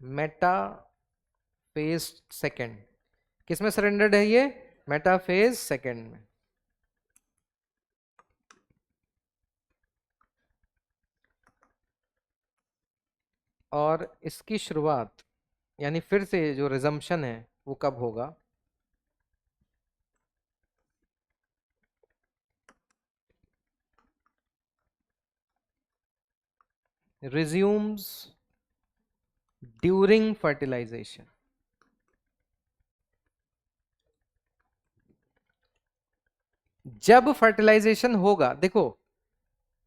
मेटाफेज सेकेंड। किसमें सरेंडर्ड है ये? मेटाफेज सेकेंड में। और इसकी शुरुआत यानी फिर से जो रिजम्पशन है वो कब होगा? Resumes during fertilisation. जब फर्टिलाइजेशन होगा, देखो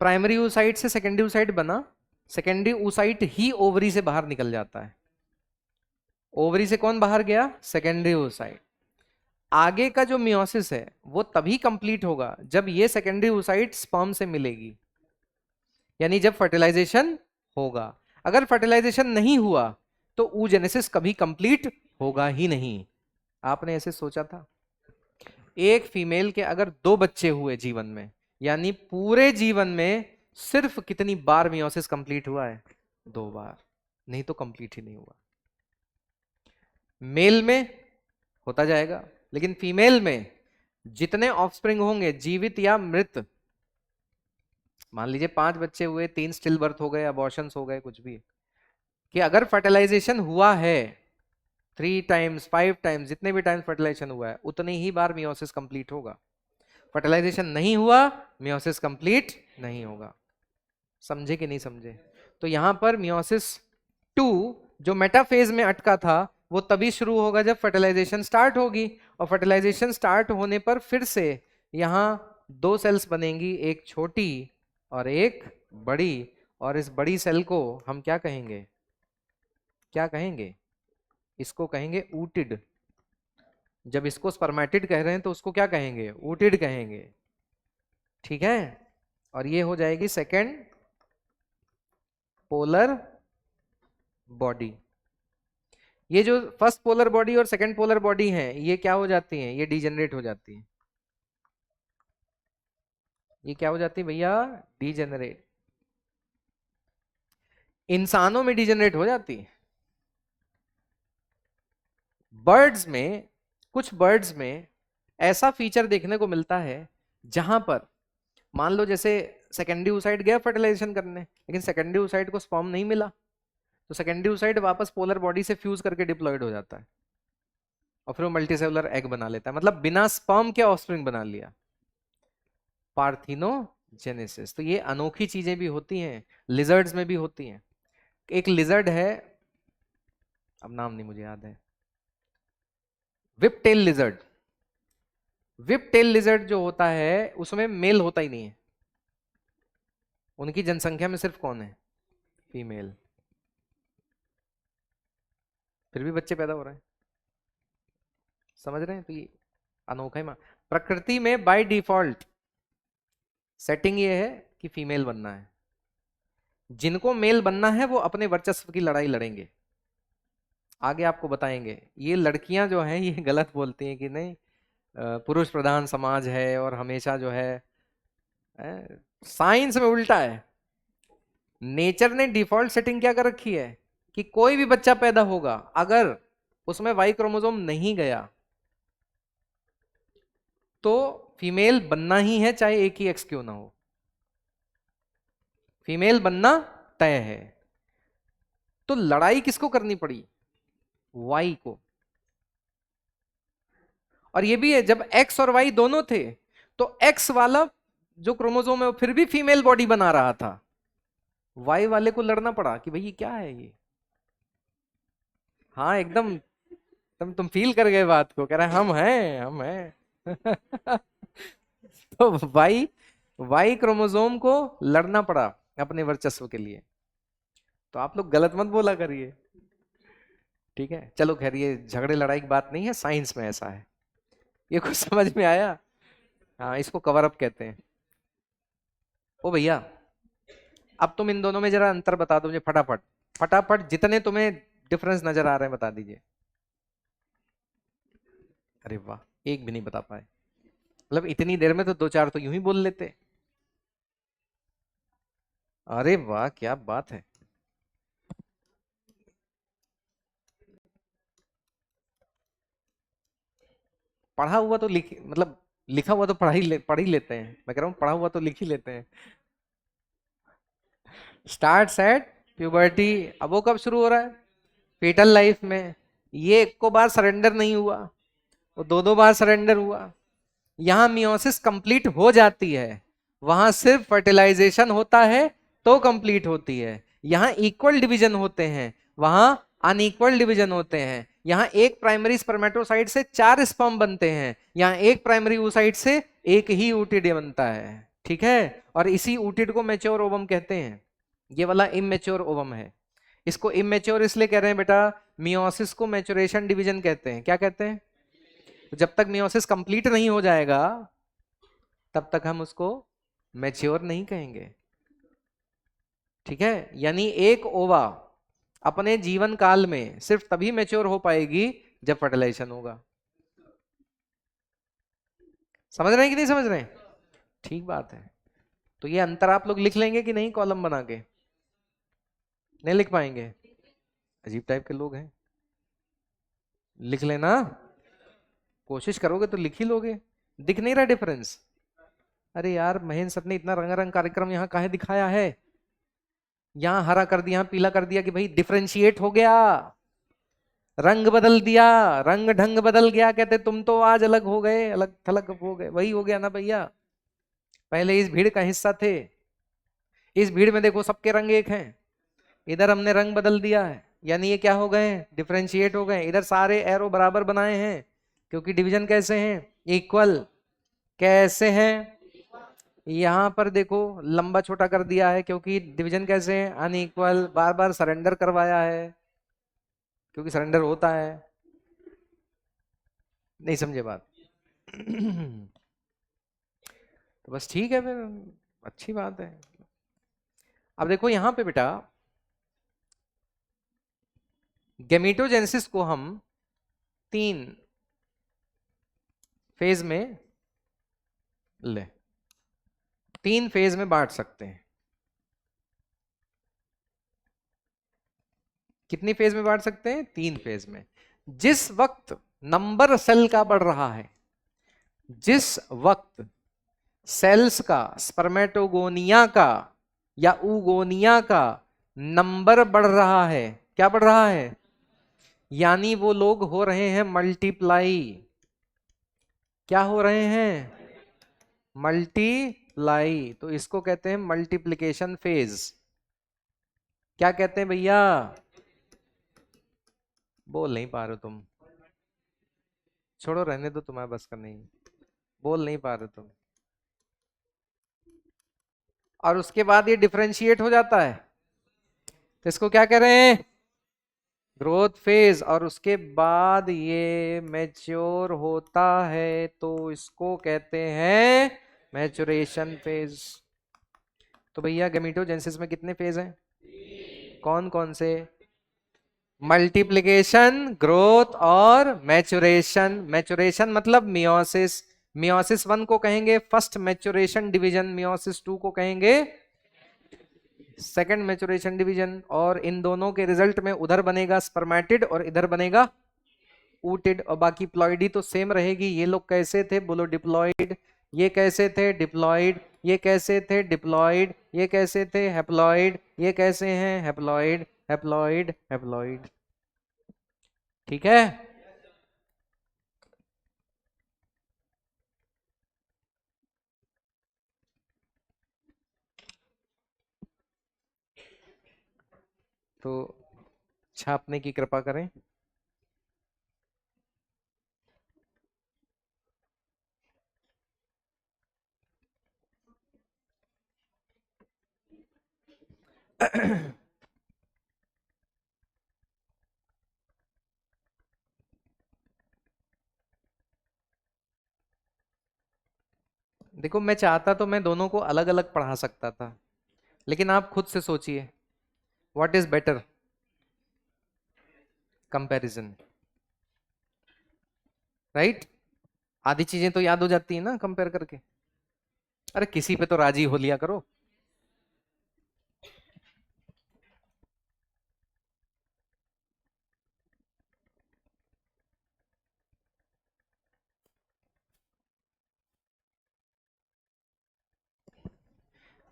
प्राइमरी oocyte से सेकेंडरी oocyte बना, सेकेंडरी oocyte ही ओवरी से बाहर निकल जाता है। ओवरी से कौन बाहर गया? Secondary oocyte। आगे का जो मियोसिस है वो तभी कंप्लीट होगा जब ये सेकेंडरी oocyte स्पर्म से मिलेगी, यानी जब फर्टिलाइजेशन होगा। अगर फर्टिलाइजेशन नहीं हुआ तो oogenesis कभी कंप्लीट होगा ही नहीं। आपने ऐसे सोचा था? एक फीमेल के अगर 2 बच्चे हुए जीवन में, यानी पूरे जीवन में सिर्फ कितनी बार मियोसिस कंप्लीट हुआ है? 2 बार। नहीं तो कंप्लीट ही नहीं हुआ। मेल में होता जाएगा, लेकिन फीमेल में जितने ऑफस्प्रिंग होंगे जीवित या मृत, मान लीजिए 5 बच्चे हुए, 3 स्टिल बर्थ हो गए, अबॉर्शंस हो गए, कुछ भी, कि अगर फर्टिलाइजेशन हुआ है 3 टाइम्स 5 टाइम्स, जितने भी टाइम्स फर्टिलाइजेशन हुआ है उतनी ही बार मियोसिस कंप्लीट होगा। फर्टिलाइजेशन नहीं हुआ, मियोसिस कंप्लीट नहीं होगा। समझे कि नहीं समझे? तो यहां पर मियोसिस 2 जो मेटाफेज में अटका था वो तभी शुरू होगा जब फर्टिलाइजेशन स्टार्ट होगी। और फर्टिलाइजेशन स्टार्ट होने पर फिर से यहां 2 सेल्स बनेंगी, एक छोटी और एक बड़ी। और इस बड़ी सेल को हम क्या कहेंगे? क्या कहेंगे? इसको कहेंगे ऊटिड। जब इसको स्पर्मेटिड कह रहे हैं तो उसको क्या कहेंगे? ऊटिड कहेंगे। ठीक है। और ये हो जाएगी सेकेंड पोलर बॉडी। ये जो फर्स्ट पोलर बॉडी और सेकेंड पोलर बॉडी है ये क्या हो जाती हैं? ये डीजेनरेट हो जाती हैं। ये क्या हो जाती है भैया? डीजेनरेट। इंसानों में डीजेनरेट हो जाती है। बर्ड्स में, कुछ बर्ड्स में ऐसा फीचर देखने को मिलता है जहां पर मान लो जैसे सेकेंडरी oocyte गया फर्टिलाइजेशन करने, लेकिन सेकेंडरी oocyte को स्पर्म नहीं मिला, तो सेकेंडरी oocyte वापस पोलर बॉडी से फ्यूज करके डिप्लॉयड हो जाता है और फिर वो मल्टीसेलुलर एग बना लेता है। मतलब बिना स्पर्म के ऑफस्प्रिंग बना लिया। पार्थिनोजेनेसिस। तो ये अनोखी चीजें भी होती हैं, लिजर्ड्स में भी होती हैं। एक लिजर्ड है, अब नाम नहीं मुझे याद है, whip tail lizard. Whip tail lizard जो होता है उसमें मेल होता ही नहीं है। उनकी जनसंख्या में सिर्फ कौन है? फीमेल। फिर भी बच्चे पैदा हो रहे हैं। समझ रहे हैं? तो ये अनोखा ही प्रकृति में बाय डिफॉल्ट सेटिंग ये है कि फीमेल बनना है। जिनको मेल बनना है वो अपने वर्चस्व की लड़ाई लड़ेंगे। आगे आपको बताएंगे। ये लड़कियां जो हैं ये गलत बोलती हैं कि नहीं पुरुष प्रधान समाज है और हमेशा जो है साइंस में उल्टा है। नेचर ने डिफॉल्ट सेटिंग क्या कर रखी है कि कोई भी बच्चा पैदा होगा, अगर उसमें वाई क्रोमोसोम नहीं गया तो फीमेल बनना ही है, चाहे एक ही एक्स क्यों ना हो, फीमेल बनना तय है। तो लड़ाई किसको करनी पड़ी? वाई को। और ये भी है, जब एक्स और वाई दोनों थे तो एक्स वाला जो क्रोमोसोम है वो फिर भी फीमेल बॉडी बना रहा था, वाई वाले को लड़ना पड़ा कि भाई ये क्या है ये। हाँ एकदम, तुम फील कर गए बात को, कह रहे हैं हम हैं हम हैं। तो वाई वाई क्रोमोसोम को लड़ना पड़ा अपने वर्चस्व के लिए। तो आप लोग गलत मत बोला करिए, ठीक है? चलो खैर, ये झगड़े लड़ाई की बात नहीं है, साइंस में ऐसा है। ये कुछ समझ में आया? हाँ, इसको कवर अप कहते हैं। ओ भैया, अब तुम इन दोनों में जरा अंतर बता दो मुझे फटाफट, फटाफट जितने तुम्हें डिफरेंस नजर आ रहे हैं बता दीजिए। अरे वाह, एक भी नहीं बता पाए। मतलब इतनी देर में तो दो चार तो यूं ही बोल लेते। अरे वाह, क्या बात है। पढ़ा हुआ तो लिख, मतलब लिखा हुआ तो पढ़ ही लेते हैं, मैं कह रहा हूँ पढ़ा हुआ तो लिख ही लेते हैं। स्टार्ट एट प्यूबर्टी, अब वो कब शुरू हो रहा है? फीटल लाइफ में। ये एक को बार सरेंडर नहीं हुआ, वो दो दो बार सरेंडर हुआ। यहां मियोसिस कंप्लीट हो जाती है, वहां सिर्फ फर्टिलाइजेशन होता है तो कंप्लीट होती है। यहां इक्वल डिवीजन होते हैं, वहां अनइक्वल डिवीजन होते हैं। यहां एक प्राइमरी स्पर्मेटोसाइट से 4 स्पर्म बनते हैं, यहां एक प्राइमरी oocyte से एक ही oocyte बनता है, ठीक है? और इसी oocyte को मैच्योर ओवम कहते हैं। ये वाला इमेच्योर ओवम है। इसको इमेच्योर इसलिए कह रहे हैं बेटा, मियोसिस को मैच्योरेशन डिवीजन कहते हैं। क्या कहते हैं? तो जब तक मियोसिस कंप्लीट नहीं हो जाएगा तब तक हम उसको मैच्योर नहीं कहेंगे, ठीक है? यानी एक ओवा अपने जीवन काल में सिर्फ तभी मैच्योर हो पाएगी जब फर्टिलाइजेशन होगा। समझ रहे हैं कि नहीं समझ रहे हैं? ठीक बात है। तो ये अंतर आप लोग लिख लेंगे कि नहीं कॉलम बना के? नहीं लिख पाएंगे? अजीब टाइप के लोग हैं। लिख लेना, कोशिश करोगे तो लिख ही लोगे। दिख नहीं रहा डिफरेंस? अरे यार महेंद्र सर ने इतना रंगारंग कार्यक्रम यहाँ काहे दिखाया है? यहाँ हरा कर दिया, यहाँ पीला कर दिया कि भाई डिफरेंशिएट हो गया, रंग बदल दिया, रंग ढंग बदल गया। कहते तुम तो आज अलग हो गए, अलग थलग हो गए। वही हो गया ना भैया, पहले इस भीड़ का हिस्सा थे, इस भीड़ में देखो सबके रंग एक हैं, इधर हमने रंग बदल दिया है, यानी ये क्या हो गए? डिफरेंशिएट हो गए। इधर सारे एरो बराबर बनाए हैं, क्योंकि डिवीजन कैसे हैं? इक्वल। कैसे हैं? यहाँ पर देखो लंबा छोटा कर दिया है, क्योंकि डिवीजन कैसे है? अनइक्वल। बार बार सरेंडर करवाया है, क्योंकि सरेंडर होता है। नहीं समझे बात? तो बस ठीक है फिर, अच्छी बात है। अब देखो यहां पे बेटा, गेमीटोजेनेसिस को हम 3 फेज में ले 3 फेज में बांट सकते हैं। कितनी फेज में बांट सकते हैं? 3 फेज में। जिस वक्त नंबर सेल का बढ़ रहा है, जिस वक्त सेल्स का, स्पर्मेटोगोनिया का या उगोनिया का नंबर बढ़ रहा है, क्या बढ़ रहा है? यानी वो लोग हो रहे हैं मल्टीप्लाई। क्या हो रहे हैं? मल्टीप्लाई। तो इसको कहते हैं मल्टीप्लिकेशन फेज। क्या कहते हैं भैया? बोल नहीं पा रहे हो तुम, छोड़ो रहने दो, तुम्हारा बस का नहीं, बोल नहीं पा रहे तुम। और उसके बाद ये डिफरेंशिएट हो जाता है, तो इसको क्या कह रहे हैं? Growth phase. और उसके बाद ये मैच्योर होता है तो इसको कहते हैं मैच्योरेशन फेज। तो भैया गैमेटोजेनेसिस में कितने फेज हैं? कौन कौन से? मल्टीप्लिकेशन, ग्रोथ और मैच्योरेशन। मैच्योरेशन मतलब मियोसिस, मियोसिस 1 को कहेंगे फर्स्ट मैच्योरेशन डिवीजन, मियोसिस 2 को कहेंगे सेकंड मैच्योरेशन डिवीजन, और इन दोनों के रिजल्ट में उधर बनेगा स्पर्मेटिड और इधर बनेगा ऊटिड, और बाकी प्लॉइडी तो सेम रहेगी। ये लोग कैसे थे, बोलो डिप्लॉइड, ये कैसे थे डिप्लॉइड, ये कैसे थे डिप्लॉइड, ये कैसे थे हैप्लॉइड, ये कैसे हैं हैप्लॉइड, हैप्लॉइड हैप्लॉइड। ठीक है। तो छापने की कृपा करें। देखो मैं चाहता तो मैं दोनों को अलग अलग पढ़ा सकता था, लेकिन आप खुद से सोचिए what is better, comparison, right. आधी चीजें तो याद हो जाती है ना कंपेयर करके। अरे किसी पे तो राजी हो लिया करो।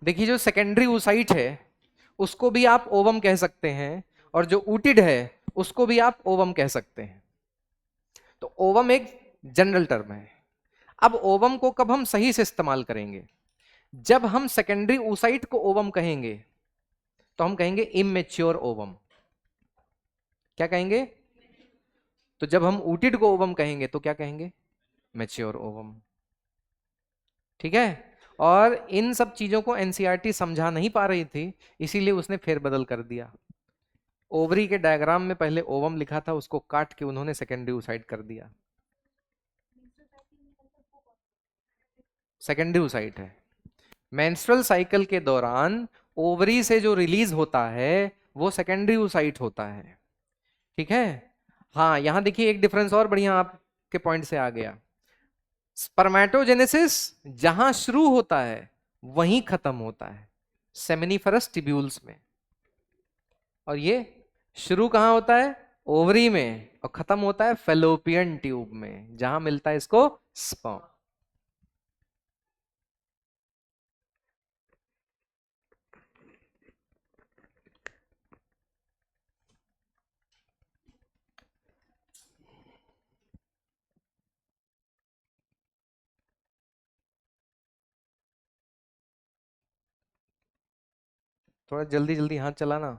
देखिए जो सेकेंडरी oocyte है उसको भी आप ओवम कह सकते हैं, और जो ऊटिड है उसको भी आप ओवम कह सकते हैं। तो ओवम एक जनरल टर्म है। अब ओवम को कब हम सही से इस्तेमाल करेंगे, जब हम सेकेंडरी oocyte को ओवम कहेंगे तो हम कहेंगे इमेच्योर ओवम। क्या कहेंगे? तो जब हम ऊटिड को ओवम कहेंगे तो क्या कहेंगे? Mature ovum. ठीक है। और इन सब चीजों को एनसीईआरटी समझा नहीं पा रही थी, इसीलिए उसने फेरबदल कर दिया। ओवरी के डायग्राम में पहले ओवम लिखा था, उसको काट के उन्होंने सेकेंडरी oocyte कर दिया। सेकेंडरी oocyte है। मेंस्ट्रुअल साइकिल के दौरान ओवरी से जो रिलीज होता है वो सेकेंडरी oocyte होता है। ठीक है। हाँ यहां देखिए एक डिफरेंस और बढ़िया आपके पॉइंट से आ गया। स्पर्मेटोजेनेसिस जहां शुरू होता है वहीं खत्म होता है, सेमिनिफरस टिब्यूल्स में। और ये शुरू कहां होता है? ओवरी में, और खत्म होता है फेलोपियन ट्यूब में, जहां मिलता है इसको स्पर्म। थोड़ा जल्दी जल्दी हाथ चलाना।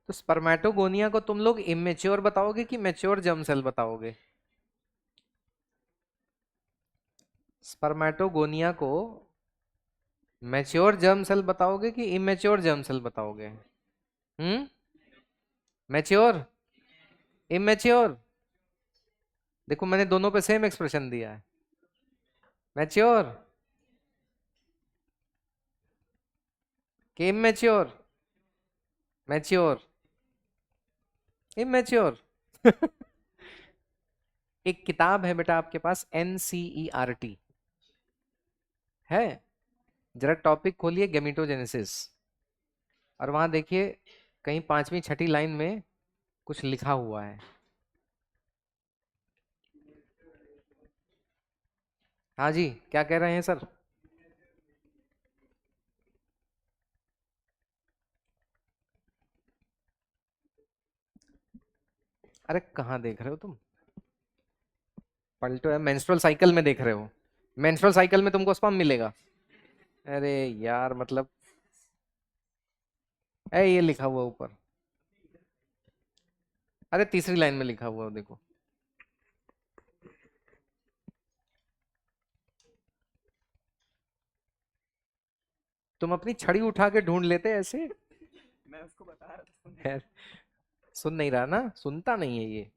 तो स्पर्मेटोगोनिया को तुम लोग इमेच्योर बताओगे कि मैच्योर जर्म सेल बताओगे? स्पर्मेटोगोनिया को मैच्योर जर्म सेल बताओगे कि इमेच्योर जर्म सेल बताओगे? Mature, immature? देखो मैंने दोनों पे सेम एक्सप्रेशन दिया है। मैच्योर कि इमेच्योर? Mature, immature. एक किताब है बेटा आपके पास, NCERT है, जरा टॉपिक खोलिए गेमिटोजेनेसिस, और वहां देखिए कहीं पांचवी छठी लाइन में कुछ लिखा हुआ है। हाँ जी, क्या कह रहे हैं सर? अरे कहाँ देख रहे हो तुम? पलटो है, मेंस्ट्रुअल साइकिल में देख रहे हो? मेंस्ट्रुअल साइकिल में तुमको स्पर्म मिलेगा? अरे यार मतलब, ये लिखा हुआ ऊपर। अरे तीसरी लाइन में लिखा हुआ है, देखो। तुम अपनी छड़ी उठा के ढूंढ लेते ऐसे। मैं उसको बता रहा था सुनने खैर, सुन नहीं रहा ना, सुनता नहीं है ये।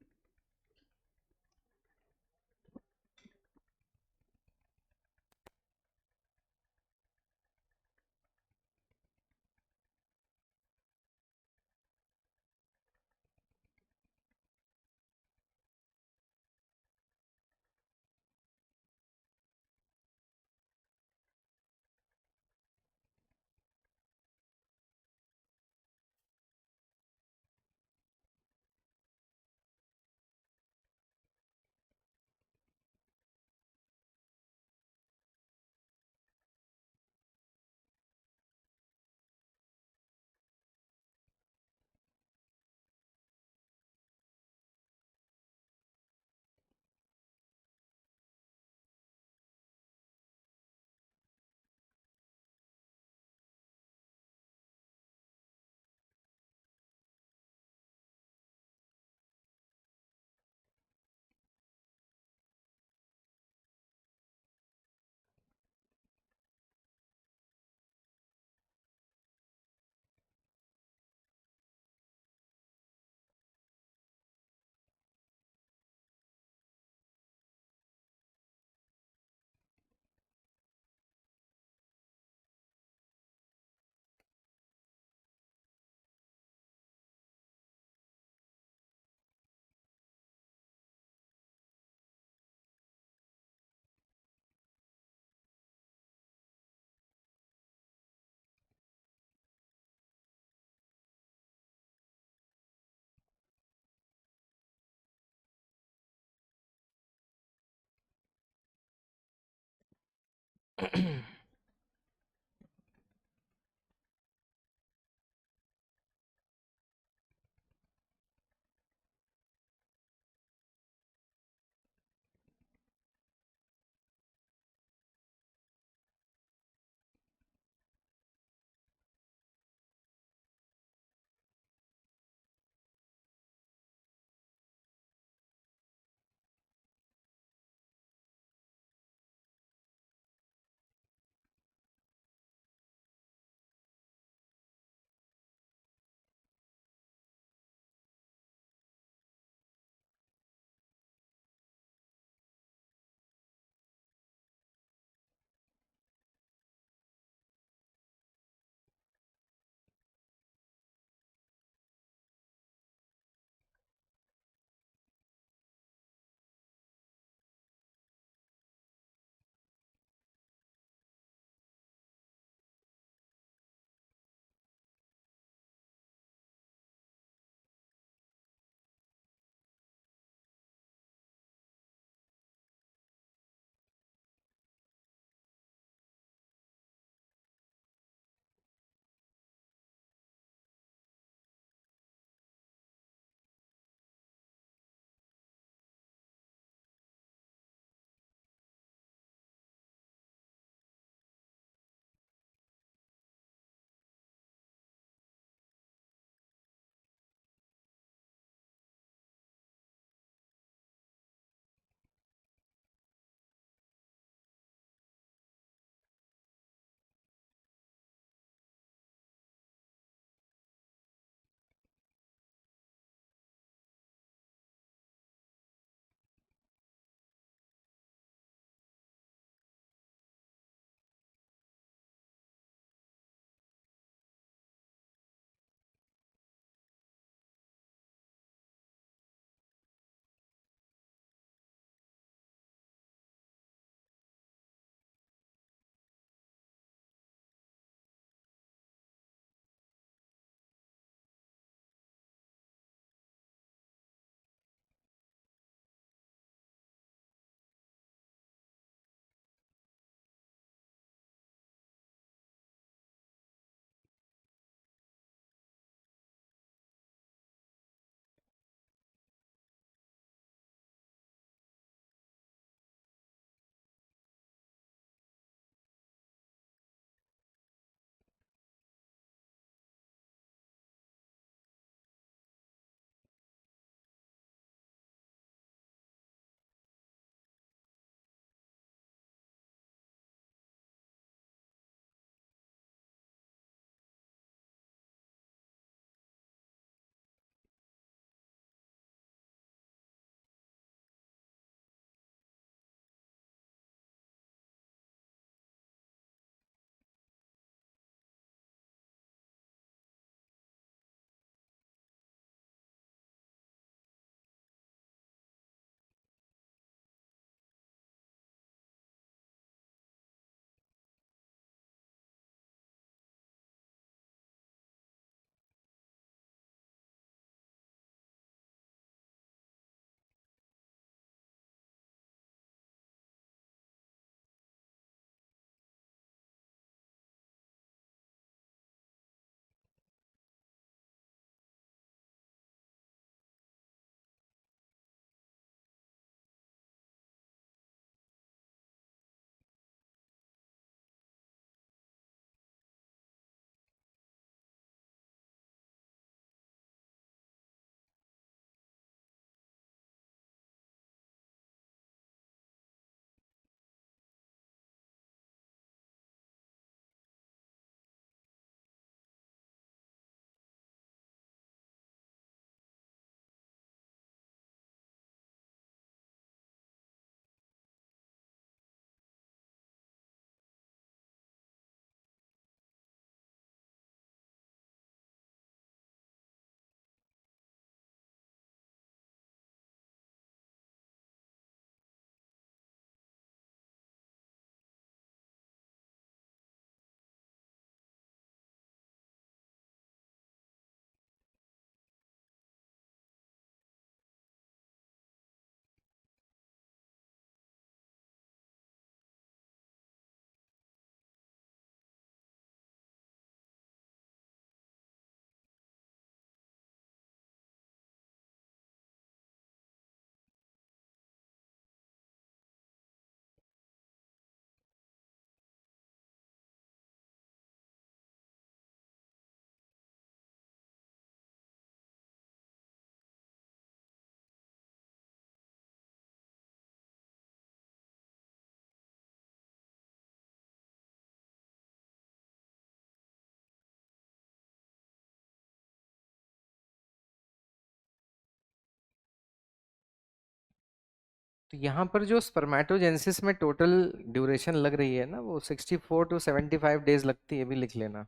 तो यहाँ पर जो स्पर्मेटोजेनेसिस में टोटल ड्यूरेशन लग रही है ना, वो 64 to 75 डेज लगती है, भी लिख लेना।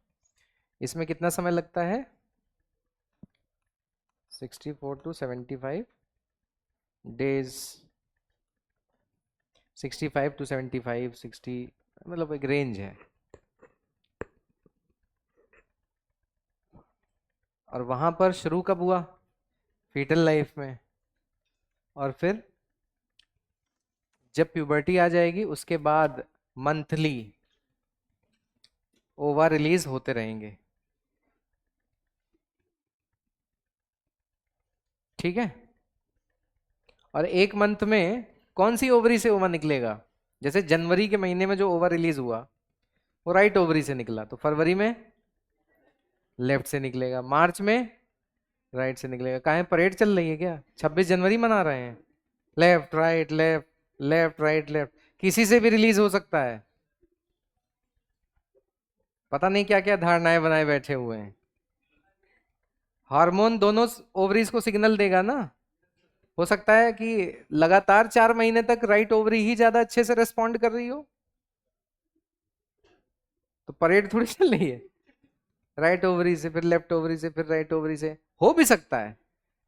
इसमें कितना समय लगता है? 64 to 75 डेज, 65 to 75, 60, मतलब एक रेंज है। और वहां पर शुरू कब हुआ? फीटल लाइफ में। और फिर जब प्यूबर्टी आ जाएगी उसके बाद मंथली ओवा रिलीज होते रहेंगे। ठीक है। और एक मंथ में कौन सी ओवरी से ओवा निकलेगा? जैसे जनवरी के महीने में जो ओवा रिलीज हुआ वो राइट ओवरी से निकला, तो फरवरी में लेफ्ट से निकलेगा, मार्च में राइट से निकलेगा। कहाँ है, परेड चल रही है क्या? 26 जनवरी मना रहे हैं? Left right left, left right left, किसी से भी रिलीज हो सकता है। पता नहीं क्या क्या धारणाएं बनाए बैठे हुए हैं। हार्मोन दोनों ओवरीज को सिग्नल देगा ना। हो सकता है कि लगातार 4 महीने तक राइट ओवरी ही ज्यादा अच्छे से रेस्पॉन्ड कर रही हो, तो परेड थोड़ी चल रही है। राइट ओवरी से फिर लेफ्ट ओवरी से फिर राइट ओवरी से, हो भी सकता है।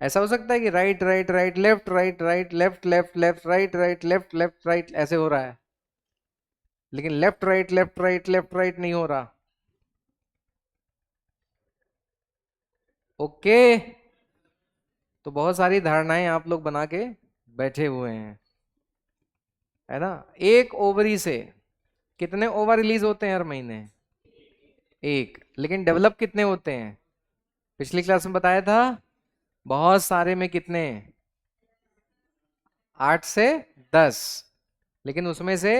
ऐसा हो सकता है कि right right right left right right left left left right right left left right ऐसे हो रहा है, लेकिन left right left right left right नहीं हो रहा। ओके। तो बहुत सारी धारणाएं आप लोग बना के बैठे हुए हैं, है ना। एक ओवरी से कितने ओवर रिलीज होते हैं हर महीने? एक। लेकिन डेवलप कितने होते हैं? पिछली क्लास में बताया था, बहुत सारे में कितने? 8 से 10। लेकिन उसमें से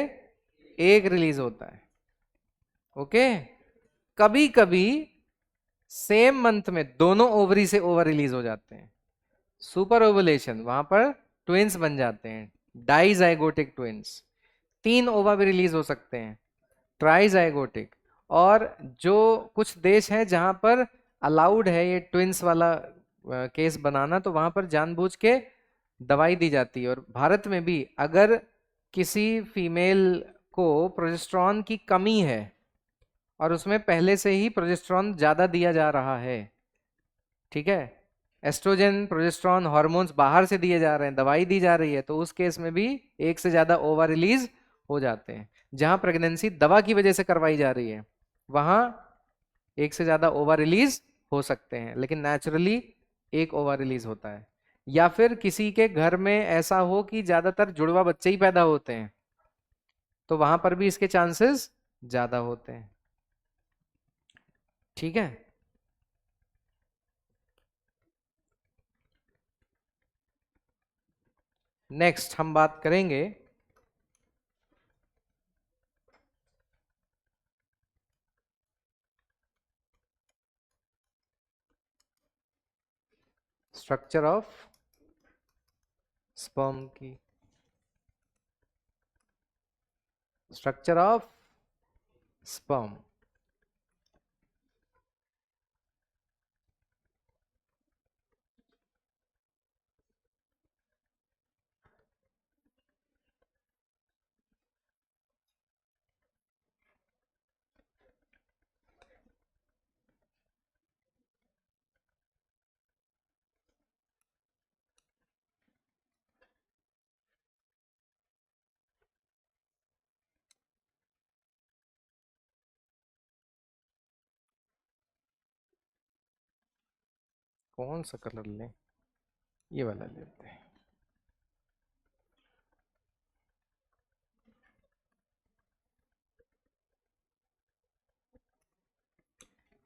एक रिलीज होता है। ओके। कभी कभी सेम मंथ में दोनों ओवरी से ओवर रिलीज हो जाते हैं, सुपर ओवुलेशन, वहां पर ट्विंस बन जाते हैं, डाइजाइगोटिक ट्विंस। 3 ओवा भी रिलीज हो सकते हैं, ट्राइजाइगोटिक। और जो कुछ देश हैं जहां पर अलाउड है ये ट्विंस वाला केस बनाना, तो वहां पर जानबूझ के दवाई दी जाती है। और भारत में भी अगर किसी फीमेल को प्रोजेस्टेरॉन की कमी है और उसमें पहले से ही प्रोजेस्टेरॉन ज्यादा दिया जा रहा है, ठीक है, एस्ट्रोजन प्रोजेस्टेरॉन हार्मोन्स बाहर से दिए जा रहे हैं, दवाई दी जा रही है, तो उस केस में भी एक से ज्यादा ओवा रिलीज हो जाते हैं। जहां प्रेगनेंसी दवा की वजह से करवाई जा रही है वहां एक से ज्यादा ओवा रिलीज हो सकते हैं, लेकिन नेचुरली एक ओवा रिलीज होता है। या फिर किसी के घर में ऐसा हो कि ज्यादातर जुड़वा बच्चे ही पैदा होते हैं, तो वहां पर भी इसके चांसेस ज्यादा होते हैं। ठीक है। नेक्स्ट हम बात करेंगे स्ट्रक्चर ऑफ स्पर्म की। Structure of sperm. कौन सा कलर लें? ये वाला लेते हैं।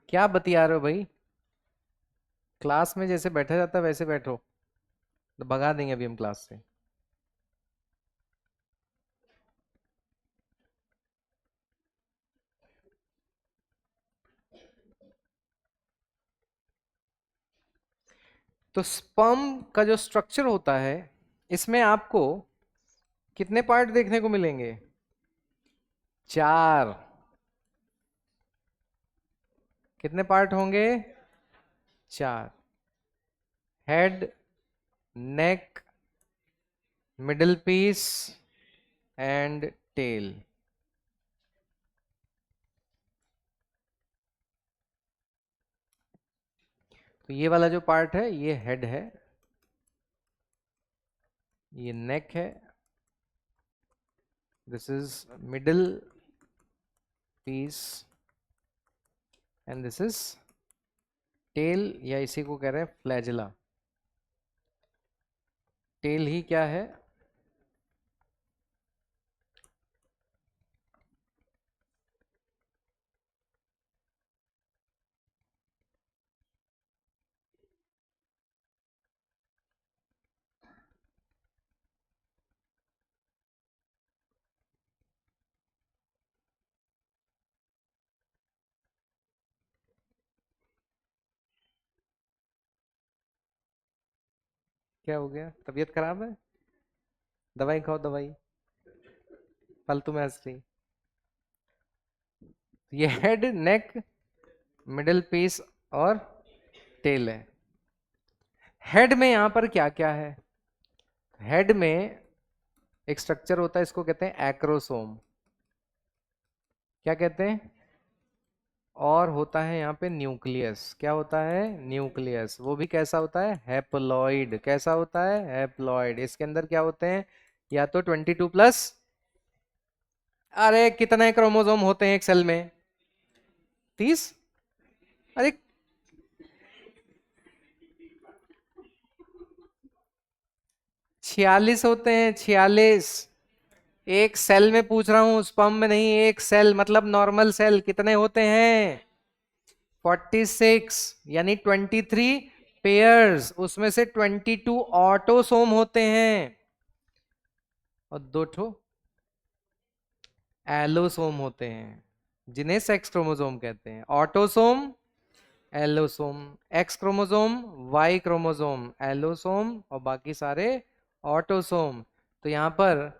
क्या बतिया रहे हो भाई? क्लास में जैसे बैठा जाता है वैसे बैठो, तो भगा देंगे अभी हम क्लास से। तो स्पर्म का जो स्ट्रक्चर होता है, इसमें आपको कितने पार्ट देखने को मिलेंगे? 4। कितने पार्ट होंगे? 4। Head, neck, middle piece and tail. तो ये वाला जो पार्ट है ये हेड है, ये नेक है, this is middle piece and this is tail, या इसी को कह रहे हैं फ्लैजिला। टेल ही क्या है? क्या हो गया, तबीयत खराब है? दवाई खाओ दवाई, फालतू में हंस रही। ये हेड, नेक, मिडिल पीस और टेल है। हेड में यहां पर क्या क्या है? हेड में एक स्ट्रक्चर होता है, इसको कहते हैं एक्रोसोम। क्या कहते हैं? और होता है यहाँ पे न्यूक्लियस। क्या होता है? न्यूक्लियस। वो भी कैसा होता है? हैप्लॉइड। कैसा होता है? हैप्लॉइड। इसके अंदर क्या होते हैं? या तो 22+, अरे कितने क्रोमोसोम होते हैं एक सेल में? 30। अरे 46 होते हैं, 46। एक सेल में पूछ रहा हूं, स्पर्म में नहीं। एक सेल मतलब नॉर्मल सेल कितने होते हैं? 46, यानी 23 पेयर्स, उसमें से 22 ऑटोसोम होते हैं और 2 ठो एलोसोम होते हैं, जिन्हें सेक्स क्रोमोसोम कहते हैं। Autosome, allosome. X chromosome, Y chromosome, allosome, और बाकी सारे ऑटोसोम। तो यहां पर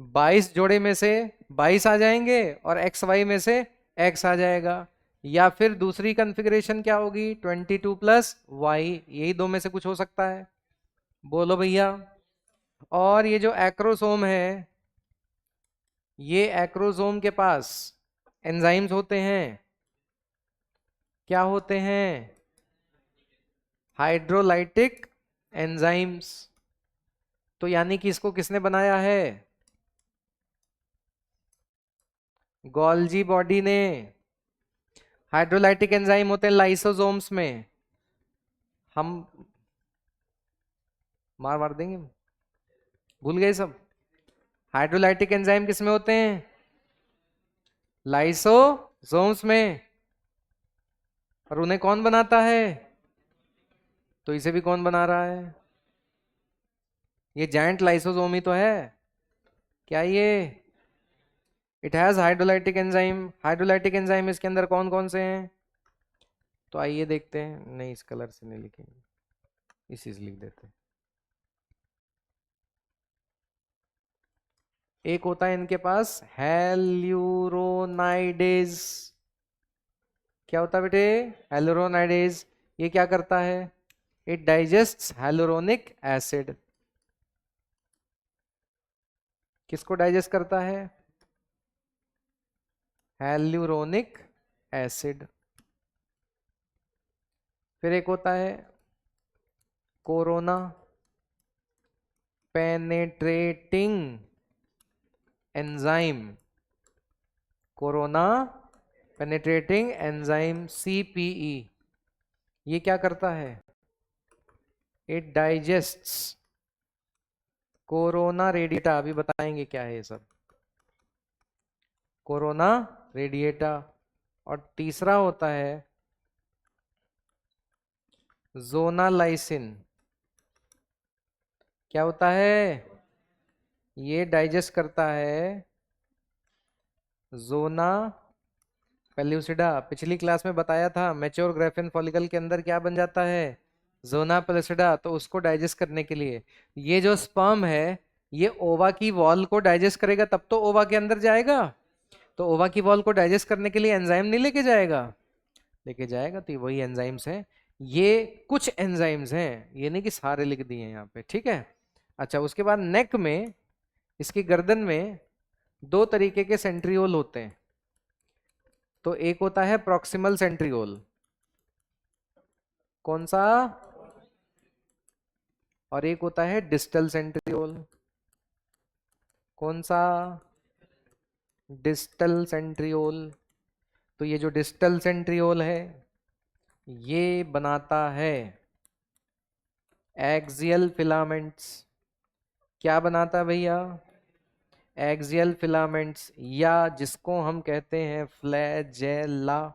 22 जोड़े में से 22 आ जाएंगे और एक्स वाई में से एक्स आ जाएगा। या फिर दूसरी कॉन्फ़िगरेशन क्या होगी? 22+y, यही दो में से कुछ हो सकता है। बोलो भैया। और ये जो एक्रोसोम है, ये एक्रोसोम के पास एंजाइम्स होते हैं। क्या होते हैं? Hydrolytic enzymes. तो यानी कि इसको किसने बनाया है? गोल्जी बॉडी ने। हाइड्रोलाइटिक एंजाइम होते हैं लाइसोसोम्स में। हम मार मार देंगे, भूल गए सब। हाइड्रोलाइटिक एंजाइम किस में होते हैं? लाइसोसोम्स में। और उन्हें कौन बनाता है? तो इसे भी कौन बना रहा है? ये जायंट लाइसोसोम ही तो है। क्या ये? It has hydrolytic enzyme. Hydrolytic enzyme इसके अंदर कौन कौन से हैं? तो आइए देखते हैं। नहीं, इस कलर से नहीं लिखेंगे, इसी से लिख देते हैं। एक होता है इनके पास हेल्यूरोनाइडेज। क्या होता है बेटे? हेल्यूरोनाइडेज। ये क्या करता है? It digests hyaluronic acid. किसको डाइजेस्ट करता है? Hyaluronic acid. फिर एक होता है corona penetrating enzyme. Corona penetrating enzyme, CPE। ये क्या करता है? It digests corona radiata. अभी बताएंगे क्या है ये सब। Corona radiata. और तीसरा होता है जोनालाइसिन। क्या होता है? ये डाइजेस्ट करता है जोना पेल्यूसिडा। पिछली क्लास में बताया था, मैच्योर ग्राफिन फॉलिकल के अंदर क्या बन जाता है? जोना पेल्यूसिडा। तो उसको डाइजेस्ट करने के लिए ये जो स्पर्म है, ये ओवा की वॉल को डाइजेस्ट करेगा, तब तो ओवा के अंदर जाएगा। तो ओवा की वॉल को डाइजेस्ट करने के लिए एंजाइम नहीं लेके जाएगा? लेके जाएगा। तो वही एंजाइम्स हैं। ये कुछ एंजाइम्स हैं, ये नहीं कि सारे लिख दिए यहाँ पे, ठीक है। अच्छा, उसके बाद नेक में, इसकी गर्दन में दो तरीके के सेंट्रियोल होते हैं। तो एक होता है प्रॉक्सिमल सेंट्रियोल, कौन सा? और एक होता है डिस्टल सेंट्रियोल, कौन सा? Distal centriole. तो ये जो डिस्टल सेंट्रियोल है ये बनाता है एक्सियल फिलामेंट्स। क्या बनाता है भैया? एक्सियल फिलामेंट्स, या जिसको हम कहते हैं फ्लैजेला।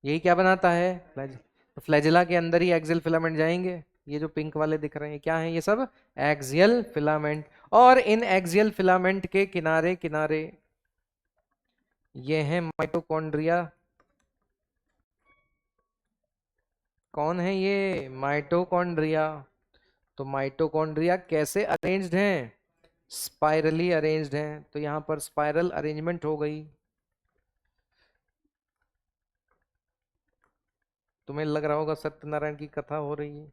यही क्या बनाता है? तो फ्लैजेला के अंदर ही एक्सियल फिलामेंट जाएंगे। ये जो पिंक वाले दिख रहे हैं क्या हैं? ये सब एक्सियल फिलामेंट। और इन एक्सियल फिलामेंट के किनारे किनारे ये हैं माइटोकॉन्ड्रिया। कौन है ये? माइटोकॉन्ड्रिया। तो माइटोकॉन्ड्रिया कैसे अरेंज्ड हैं? स्पाइरली अरेंज्ड हैं। तो यहां पर स्पाइरल अरेंजमेंट हो गई। तुम्हें लग रहा होगा सत्यनारायण की कथा हो रही है।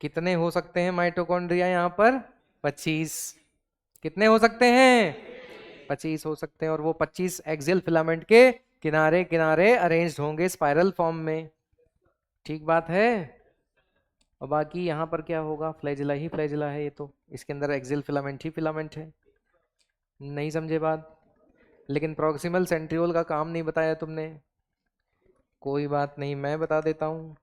कितने हो सकते हैं माइटोकॉन्ड्रिया यहाँ पर? 25। कितने हो सकते हैं? 25 हो सकते हैं। और वो 25 एक्सियल फिलामेंट के किनारे किनारे अरेंज्ड होंगे स्पाइरल फॉर्म में। ठीक बात है। और बाकी यहाँ पर क्या होगा? फ्लैजिला ही फ्लैजिला है ये तो, इसके अंदर एक्सियल फिलामेंट ही फिलामेंट है। नहीं समझे बात? लेकिन प्रॉक्सिमल सेंट्रियोल का काम नहीं बताया तुमने। कोई बात नहीं, मैं बता देता हूं।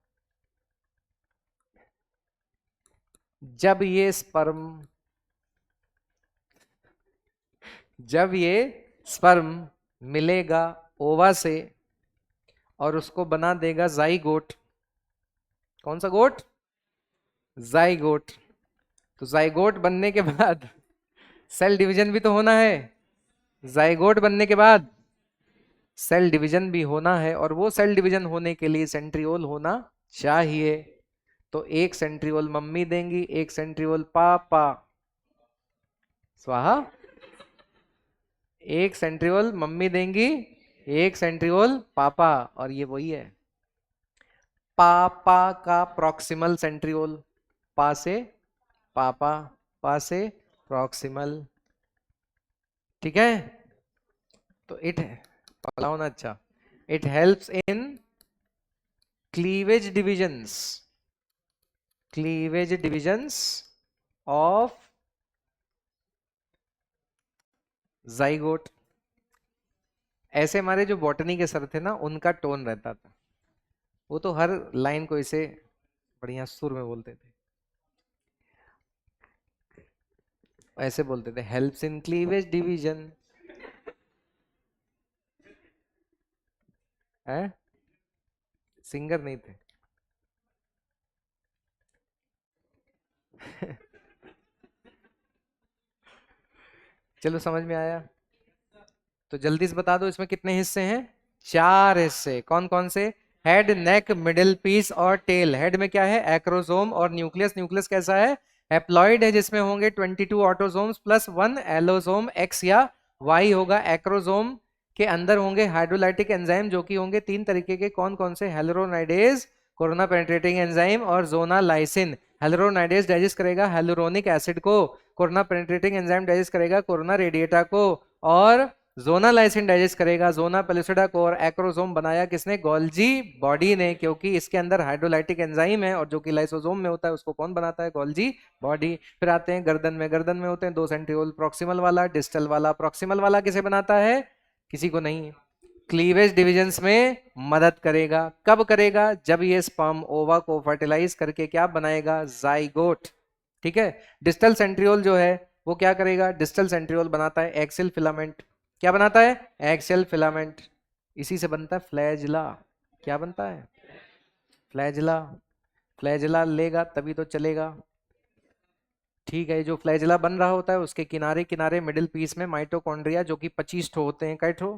जब ये स्पर्म जब ये स्पर्म मिलेगा ओवा से और उसको बना देगा जाइगोट। कौन सा गोट? जाइगोट। तो जाइगोट बनने के बाद सेल डिवीजन भी तो होना है। जाइगोट बनने के बाद सेल डिवीजन भी होना है, और वो सेल डिवीजन होने के लिए सेंट्रियोल होना चाहिए। तो एक सेंट्रियोल मम्मी देंगी, एक सेंट्रियोल पापा। स्वाहा। एक सेंट्रियोल मम्मी देंगी, एक सेंट्रियोल पापा। और ये वही है पापा का प्रॉक्सिमल सेंट्रियोल। पा से पापा, पा से प्रॉक्सिमल। ठीक है। तो इट पगला ना, अच्छा, it helps in cleavage divisions, cleavage divisions of zygote. ऐसे हमारे जो बॉटनी के सर थे ना, उनका टोन रहता था। वो तो हर लाइन को इसे बढ़िया सुर में बोलते थे। ऐसे बोलते थे, हेल्प्स इन क्लीवेज डिवीजन। है, सिंगर नहीं थे। चलो समझ में आया। तो जल्दी से बता दो इसमें कितने हिस्से हैं? 4 हिस्से। कौन कौन से? हेड, नेक, मिडिल पीस और टेल। हेड में क्या है? एक्रोसोम और न्यूक्लियस। न्यूक्लियस कैसा है? हैप्लॉइड है, जिसमें होंगे 22 ऑटोसोम्स प्लस 1 एलोसोम एक्स या वाई होगा। एक्रोसोम के अंदर होंगे हाइड्रोलाइटिक एंजाइम, जो कि होंगे 3 तरीके के। कौन कौन से? हेलोरोनाइडेज, कोरोना पेनिट्रेटिंग एंजाइम और जोनालाइसिन। हेलोरोनाइडेज डाइजेस्ट करेगा हेलोरोनिक एसिड को, कोरोना पेनिट्रेटिंग एंजाइम डाइजेस्ट करेगा कोरोना रेडिएटा को, और जोना लाइसिन डाइजेस्ट करेगा जोना पेलिसिडा को। और एक्रोसोम बनाया किसने? गोल्जी बॉडी ने, क्योंकि इसके अंदर हाइड्रोलाइटिक एंजाइम है, और जो कि लाइसोसोम में होता है उसको कौन बनाता है? Golgi body. फिर आते हैं गर्दन में। गर्दन में होते हैं 2 सेंट्रियोल, प्रॉक्सिमल वाला, डिस्टल वाला। प्रॉक्सिमल वाला किसे बनाता है? किसी को नहीं। क्लीवेज डिविजन्स में मदद करेगा। कब करेगा? जब ये स्पर्म ओवा को फर्टिलाइज करके क्या बनाएगा? जाइगोट। ठीक है। डिस्टल सेंट्रियोल जो है वो क्या करेगा? डिस्टल सेंट्रियोल बनाता है एक्सियल फिलामेंट। क्या बनाता है? Axial filament. इसी से बनता है फ्लैजिला। क्या बनता है? फ्लैजिला। फ्लैजिला लेगा तभी तो चलेगा। ठीक है। जो फ्लैजिला बन रहा होता है उसके किनारे किनारे मिडिल पीस में माइटोकॉन्ड्रिया, जो कि 25 ठो होते हैं। कई ठो?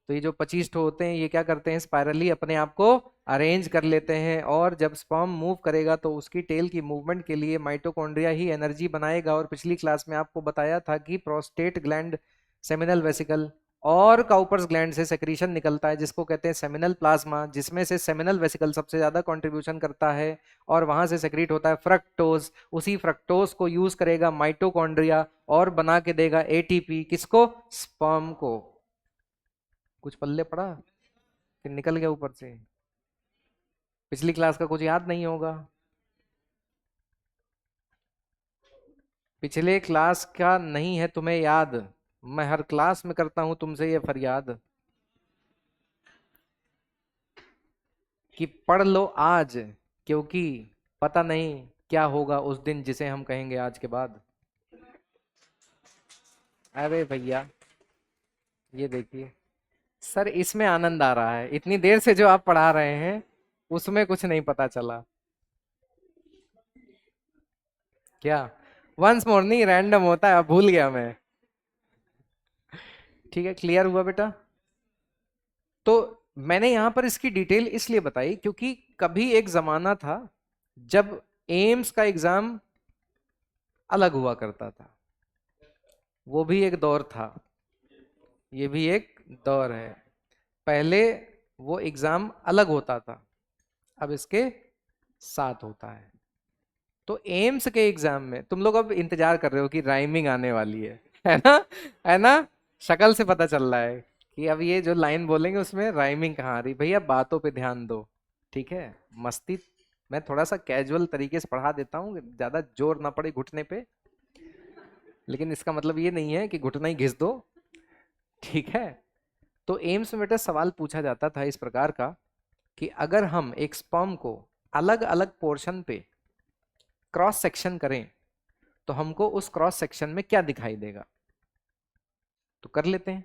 तो ये जो 25 ठो होते हैं ये क्या करते हैं? स्पाइरली अपने आप को अरेंज कर लेते हैं। और जब स्पर्म मूव करेगा तो उसकी टेल की मूवमेंट के लिए माइटोकॉन्ड्रिया ही एनर्जी बनाएगा। और पिछली क्लास में आपको बताया था कि प्रोस्टेट ग्लैंड, सेमिनल वेसिकल और काउपर्स ग्लैंड से सेक्रीशन निकलता है जिसको कहते हैं सेमिनल प्लाज्मा, जिसमें से सेमिनल वेसिकल सबसे ज्यादा कंट्रीब्यूशन करता है, और वहां से सेक्रीट होता है फ्रक्टोज। उसी फ्रक्टोज को यूज करेगा माइटोकॉन्ड्रिया और बना के देगा एटीपी, किसको? स्पर्म को। कुछ पल्ले पड़ा कि निकल गया ऊपर से? पिछली क्लास का कुछ याद नहीं होगा? पिछले क्लास का नहीं है तुम्हें याद? मैं हर क्लास में करता हूं तुमसे ये फरियाद कि पढ़ लो आज, क्योंकि पता नहीं क्या होगा उस दिन जिसे हम कहेंगे आज के बाद। अरे भैया, ये देखिए सर, इसमें आनंद आ रहा है, इतनी देर से जो आप पढ़ा रहे हैं उसमें कुछ नहीं पता चला क्या? वंस मोर नहीं, रैंडम होता है, अब भूल गया मैं। ठीक है, क्लियर हुआ बेटा? तो मैंने यहां पर इसकी डिटेल इसलिए बताई क्योंकि कभी एक जमाना था जब एम्स का एग्जाम अलग हुआ करता था। वो भी एक दौर था, ये भी एक दौर है। पहले वो एग्जाम अलग होता था, अब इसके साथ होता है। तो एम्स के एग्जाम में तुम लोग अब इंतजार कर रहे हो कि राइमिंग आने वाली है ना? है ना? शक्ल से पता चल रहा है कि अब ये जो लाइन बोलेंगे उसमें राइमिंग कहाँ आ रही। भैया बातों पे ध्यान दो, ठीक है? मस्ती मैं थोड़ा सा कैजुअल तरीके से पढ़ा देता हूँ, ज्यादा जोर ना पड़े घुटने पे, लेकिन इसका मतलब ये नहीं है कि घुटना ही घिस दो, ठीक है? तो एम्स में बेटा सवाल पूछा जाता था इस प्रकार का कि अगर हम एक स्पर्म को अलग अलग पोर्शन पे क्रॉस सेक्शन करें तो हमको उस क्रॉस सेक्शन में क्या दिखाई देगा? तो कर लेते हैं,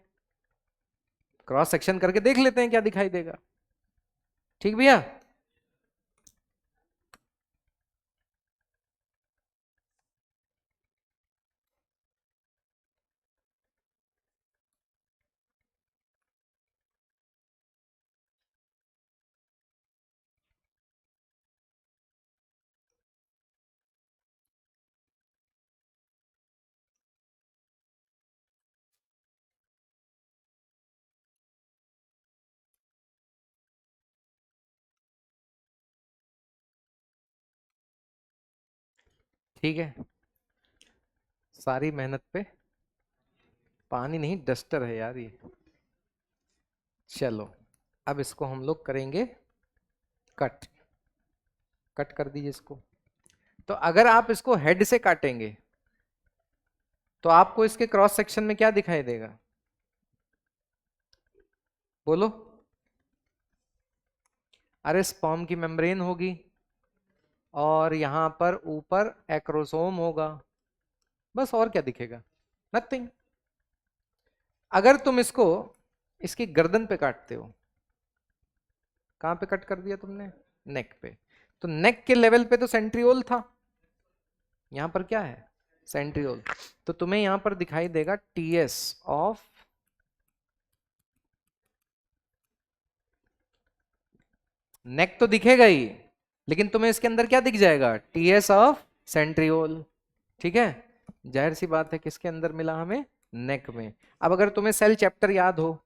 क्रॉस सेक्शन करके देख लेते हैं क्या दिखाई देगा। ठीक भैया? ठीक है, सारी मेहनत पे पानी नहीं, डस्टर है यार ये। चलो, अब इसको हम लोग करेंगे कट। कट कर दीजिए इसको। तो अगर आप इसको हेड से काटेंगे तो आपको इसके क्रॉस सेक्शन में क्या दिखाई देगा? बोलो। अरे स्पर्म की मेम्ब्रेन होगी, और यहां पर ऊपर एक्रोसोम होगा, बस और क्या दिखेगा? नथिंग। अगर तुम इसको इसकी गर्दन पे काटते हो, कहां पे कट कर दिया तुमने? नेक पे। तो नेक के लेवल पे तो सेंट्रियोल था, यहां पर क्या है? सेंट्रियोल। तो तुम्हें यहां पर दिखाई देगा टीएस ऑफ, नेक तो दिखेगा ही, लेकिन तुम्हें इसके अंदर क्या दिख जाएगा? TS of centriole. ठीक है? जाहिर सी बात है किसके अंदर मिला हमें? नेक में। अब अगर तुम्हें सेल चैप्टर याद हो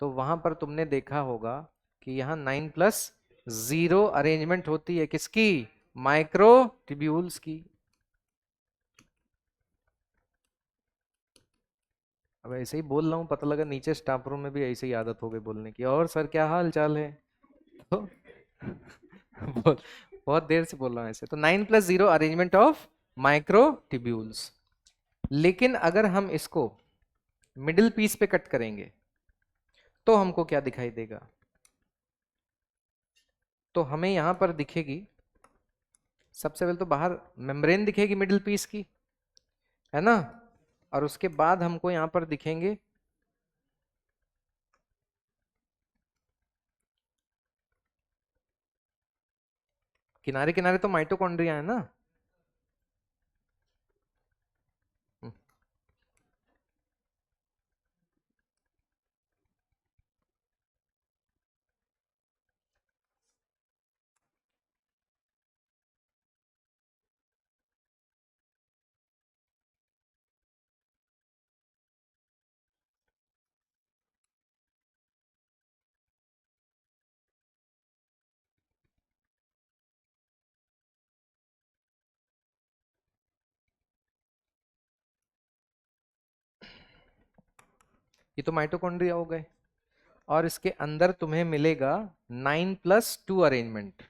तो वहां पर तुमने देखा होगा कि यहाँ 9+0 अरेंजमेंट होती है, किसकी? माइक्रोट्यूब्यूल्स की। अब ऐसे ही बोल रहा हूँ, पता लगा नीचे स्टाफ रूम में भी ऐसे ही आदत हो गई बोलने की, और सर क्या हाल चाल है? तो बोल, बहुत देर से बोल रहा हूँ ऐसे। तो 9+0 अरेंजमेंट ऑफ माइक्रोट्यूब्यूल्स। लेकिन अगर हम इसको मिडिल पीस पे कट करेंगे तो हमको क्या दिखाई देगा? तो हमें यहां पर दिखेगी, सबसे पहले तो बाहर मेम्ब्रेन दिखेगी मिडिल पीस की, है ना? और उसके बाद हमको यहां पर दिखेंगे किनारे किनारे तो माइटोकॉन्ड्रिया है ना। हम्म, ये तो माइटोकॉन्ड्रिया हो गए, और इसके अंदर तुम्हें मिलेगा 9+2 अरेंजमेंट।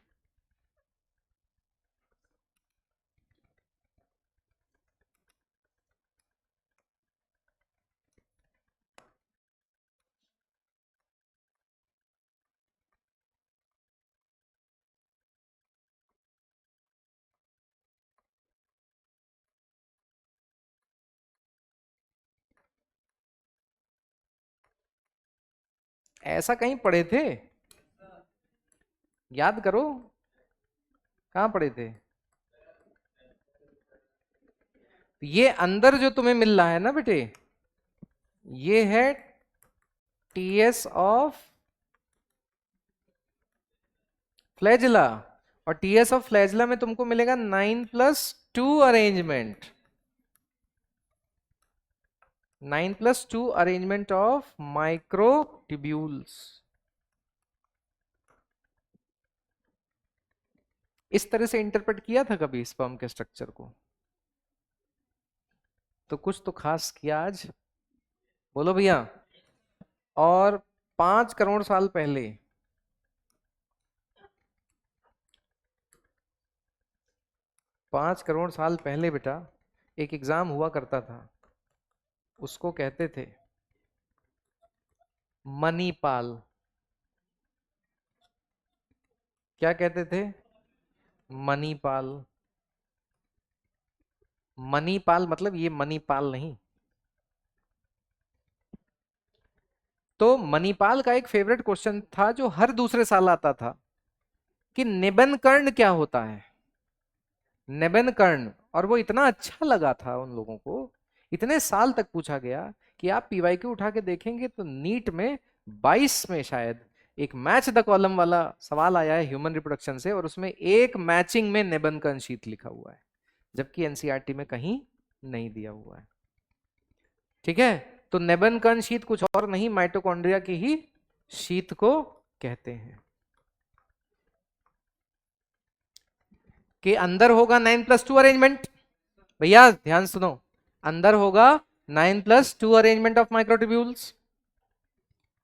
ऐसा कहीं पढ़े थे? याद करो, कहाँ पढ़े थे? ये अंदर जो तुम्हें मिल रहा है ना बेटे, ये है टीएस ऑफ फ्लैजिला, और टीएस ऑफ फ्लैजिला में तुमको मिलेगा 9+2 अरेंजमेंट, 9+2 अरेंजमेंट ऑफ माइक्रोट्यूब्यूल्स। इस तरह से इंटरप्रेट किया था कभी स्पर्म के स्ट्रक्चर को? तो कुछ तो खास किया आज, बोलो भैया। और 5 करोड़ साल पहले, 5 करोड़ साल पहले बेटा एक एग्जाम हुआ करता था, उसको कहते थे मणिपाल। क्या कहते थे? मणिपाल। मणिपाल मतलब ये मणिपाल नहीं। तो मणिपाल का एक फेवरेट क्वेश्चन था जो हर दूसरे साल आता था, कि निबन कर्ण क्या होता है, निबन कर्ण। और वो इतना अच्छा लगा था उन लोगों को, इतने साल तक पूछा गया कि आप पीवाईक्यू उठा के देखेंगे तो नीट में 22 में शायद एक मैच द कॉलम वाला सवाल आया है ह्यूमन रिप्रोडक्शन से, और उसमें एक मैचिंग में निबन कर्ण शीत लिखा हुआ है, जबकि एनसीईआरटी में कहीं नहीं दिया हुआ है। ठीक है, तो निबन कर्ण शीत कुछ और नहीं, माइटोकॉन्ड्रिया की ही शीत को कहते हैं। कि अंदर होगा 9+2 अरेंजमेंट, भैया ध्यान सुनो, अंदर होगा 9+2 अरेंजमेंट ऑफ माइक्रोट्यूब्यूल्स।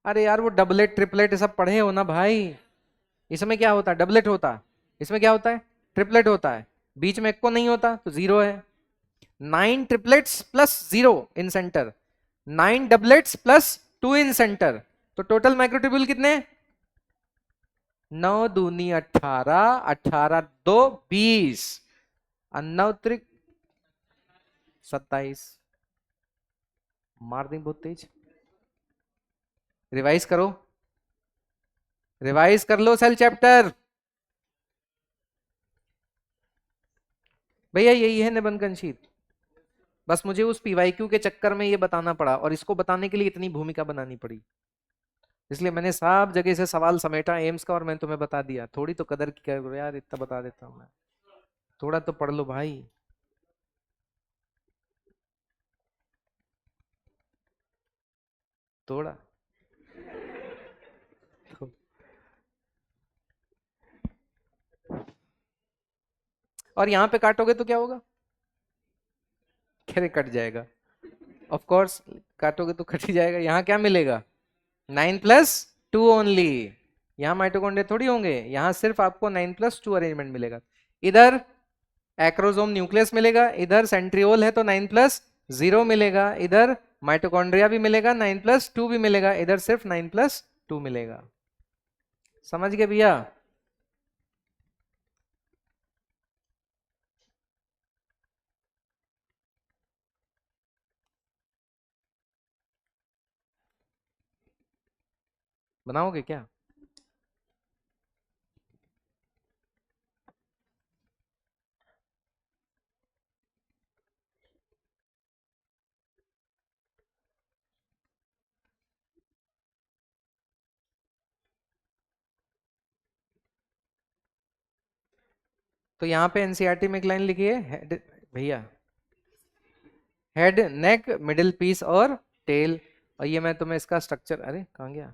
अरे यार वो डबलेट ट्रिपलेट ये सब पढ़े हो ना भाई। इसमें क्या होता है? डबलेट होता है। इसमें क्या होता है? ट्रिपलेट होता है। बीच में एक को नहीं होता तो 0 है। 9 ट्रिपलेट्स प्लस 0 इन सेंटर, 9 डबलेट्स प्लस 2 इन सेंटर, तो टोटल माइक्रोट्यूब्यूल कितने? 9 दूनी 18, 18 2 20, 9 त्रिक 27। मार दी बहुत तेज। रिवाइज करो, रिवाइज कर लो सेल चैप्टर। भैया यही है निबंधन शीट, बस मुझे उस पीवाईक्यू के चक्कर में ये बताना पड़ा, और इसको बताने के लिए इतनी भूमिका बनानी पड़ी, इसलिए मैंने सब जगह से सवाल समेटा एम्स का, और मैंने तुम्हें बता दिया। थोड़ी तो कदर की करो यार, इतना बता देता हूं मैं, थोड़ा तो पढ़ लो भाई। थोड़ा और यहाँ पे काटोगे तो क्या होगा? खेरे कट जाएगा, ऑफ कोर्स काटोगे तो कट ही जाएगा। यहाँ क्या मिलेगा? 9+2 ओनली। यहाँ माइटोकॉन्ड्रिया थोड़ी होंगे, यहाँ सिर्फ आपको 9+2 अरेंजमेंट मिलेगा। इधर एक्रोसोम न्यूक्लियस मिलेगा, इधर सेंट्रियोल है तो 9+0 मिलेगा, इधर माइटोकॉन्ड्रिया भी मिलेगा, 9+2 भी मिलेगा, इधर सिर्फ 9+2 मिलेगा। समझ गए भैया? बनाओगे क्या? तो यहाँ पे एनसीईआरटी में एक लाइन लिखी है भैया, हेड नेक मिडिल पीस और टेल। और ये मैं तुम्हें इसका स्ट्रक्चर, अरे कहाँ गया?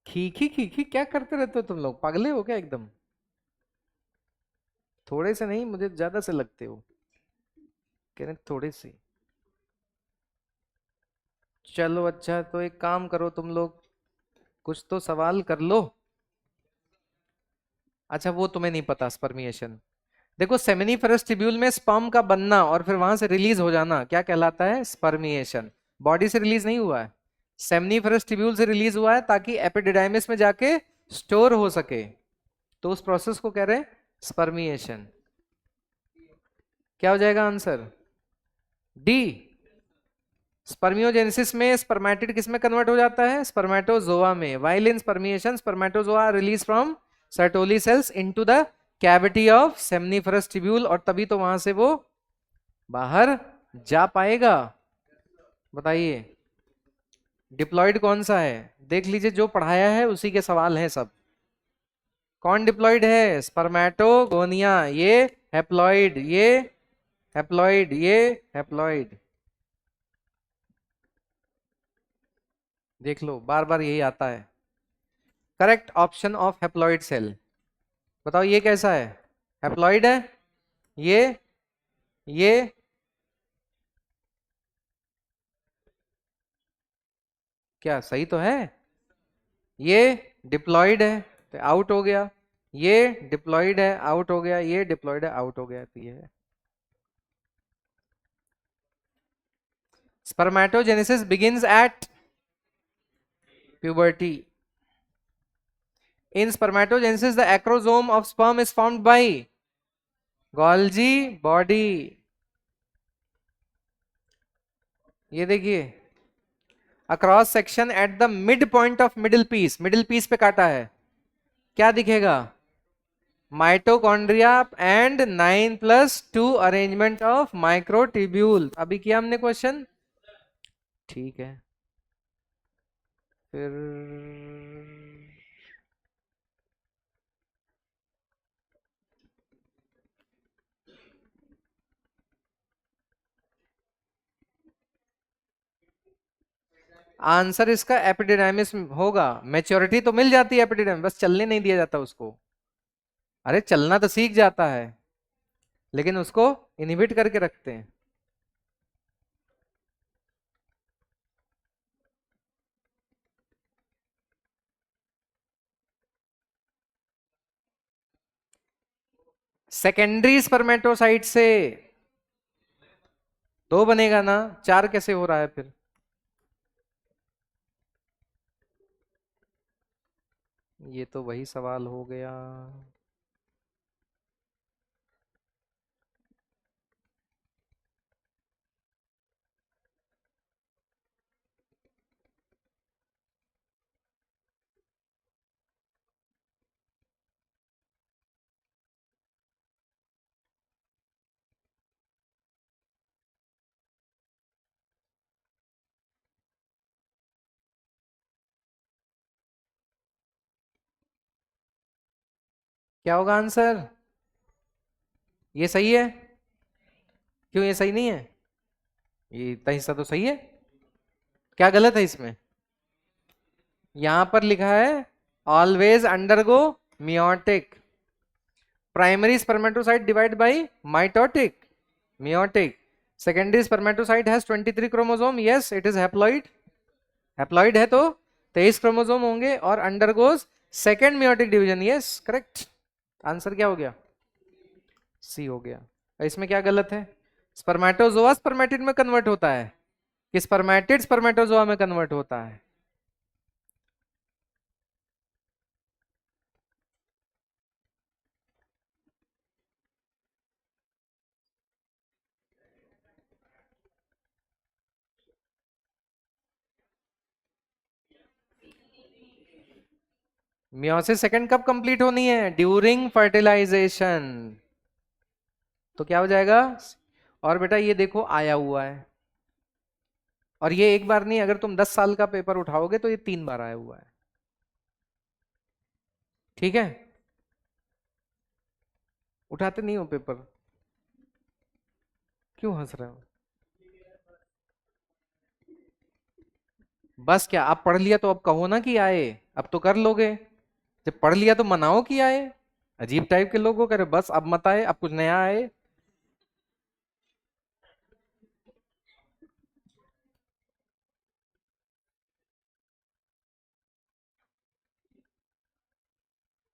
खीखी खीखी क्या करते रहते हो तुम लोग, पागले हो क्या एकदम? थोड़े से नहीं, मुझे ज्यादा से लगते हो, कह रहे थोड़े से। चलो अच्छा, तो एक काम करो तुम लोग, कुछ तो सवाल कर लो। अच्छा वो तुम्हें नहीं पता स्पर्मिएशन। देखो सेमिनिफेरस ट्यूब्यूल में स्पर्म का बनना और फिर वहां से रिलीज हो जाना क्या कहलाता है? स्पर्मिएशन। बॉडी से रिलीज नहीं हुआ है, सेमिनिफेरस ट्यूब्यूल से रिलीज हुआ है ताकि एपिडिडाइमिस में जाके स्टोर हो सके। तो उस प्रोसेस को कह रहे हैं स्पर्मिएशन। क्या हो जाएगा आंसर? डी। स्पर्मियोजेनेसिस में स्पर्मेटिड किस में कन्वर्ट हो जाता है? स्पर्मेटोजोआ में। While in spermiation spermatozoa release from Sertoli cells into the cavity of seminiferous tubule, और तभी तो वहां से वो बाहर जा पाएगा। बताइए डिप्लॉयड कौन सा है? देख लीजिए, जो पढ़ाया है उसी के सवाल हैं सब। कौन डिप्लॉयड है? स्पर्मेटोगोनिया, ये हैप्लॉइड, ये हैप्लॉइड, ये हैप्लॉइड। देख लो बार बार यही आता है। Correct option of haploid cell. बताओ ये कैसा है? हैप्लॉइड है। ये क्या सही तो है? ये डिप्लॉयड है तो आउट हो गया, ये डिप्लॉयड है आउट हो गया, ये डिप्लॉयड है आउट हो गया। तो ये है spermatogenesis begins at puberty. In spermatogenesis, the acrosome of sperm is formed by Golgi body. ये देखिए a cross section at the mid point of middle piece, middle piece पे काटा है, क्या दिखेगा? Mitochondria and 9+2 arrangement of microtubule. अभी किया हमने क्वेश्चन, ठीक है। फिर आंसर इसका एपिडिडाइमिस होगा। मैच्योरिटी तो मिल जाती है एपिडिडाइमिस, बस चलने नहीं दिया जाता उसको। अरे चलना तो सीख जाता है लेकिन उसको इनहिबिट करके रखते हैं। सेकेंडरी स्पर्मेटोसाइट से दो बनेगा ना, चार कैसे हो रहा है फिर? ये तो वही सवाल हो गया। क्या होगा आंसर? ये सही है? क्यों ये सही नहीं है? ये इतना हिस्सा तो सही है, क्या गलत है इसमें? यहां पर लिखा है always undergo meiotic, primary spermatocyte divide by mitotic, meiotic, secondary spermatocyte has 23 chromosome, yes it is haploid. Haploid है तो 23 क्रोमोसोम होंगे और undergoes second meiotic division, yes correct. Answer क्या हो गया? सी हो गया। इसमें क्या गलत है? स्पर्मेटोजोआ स्पर्मेटिड में कन्वर्ट होता है कि स्पर्मेटिड स्पर्मेटोजोआ में कन्वर्ट होता है? मियोसिस सेकंड कब कंप्लीट होनी है? During fertilisation. तो क्या हो जाएगा? और बेटा ये देखो आया हुआ है, और ये एक बार नहीं, अगर तुम 10 साल का पेपर उठाओगे तो ये 3 बार आया हुआ है। ठीक है, उठाते नहीं हो पेपर? क्यों हंस रहे हो? बस क्या आप पढ़ लिया तो अब कहो ना कि आए, अब तो कर लोगे। जब पढ़ लिया तो मनाओ कि आए। अजीब टाइप के लोगों करे बस अब मत आए, अब कुछ नया आए।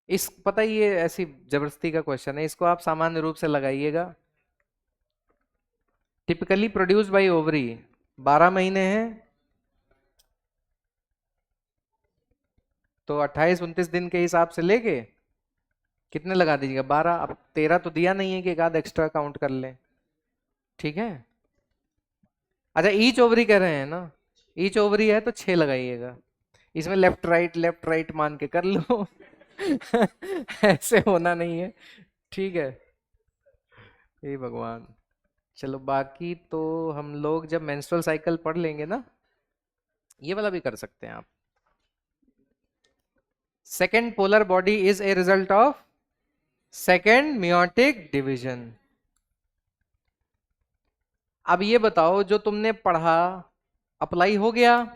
इस पता ही ये ऐसी जबरदस्ती का क्वेश्चन है, इसको आप सामान्य रूप से लगाइएगा। टिपिकली प्रोड्यूस बाय ओवरी 12 महीने हैं, तो 28-29 दिन के हिसाब से लेके कितने लगा दीजिएगा, 12। अब 13 तो दिया नहीं है कि एक आध एक्स्ट्रा काउंट कर लें, ठीक है। अच्छा ईच ओवरी कह रहे हैं ना, ईच ओवरी है तो 6 लगाइएगा, इसमें लेफ्ट राइट मान के कर लो ऐसे होना नहीं है, ठीक है। हे भगवान। चलो बाकी तो हम लोग जब मेंस्ट्रुअल साइकिल पढ़ लेंगे ना, ये वाला भी कर सकते हैं आप। Second polar body is a result of second meiotic division. अब ये बताओ जो तुमने पढ़ा अप्लाई हो गया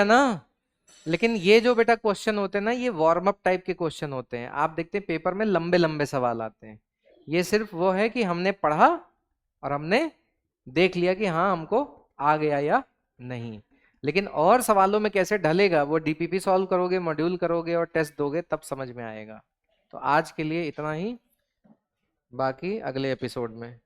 ना। लेकिन ये जो बेटा क्वेश्चन होते हैं ना, ये वार्म अप टाइप के क्वेश्चन होते हैं। आप देखते हैं पेपर में लंबे लंबे सवाल आते हैं, ये सिर्फ वो है कि हमने पढ़ा और हमने देख लिया कि हाँ हमको आ गया या नहीं। लेकिन और सवालों में कैसे ढलेगा, वो डीपीपी सॉल्व करोगे, मॉड्यूल करोगे और टेस्ट दोगे, तब समझ में आएगा। तो आज के लिए इतना ही, बाकी अगले एपिसोड में।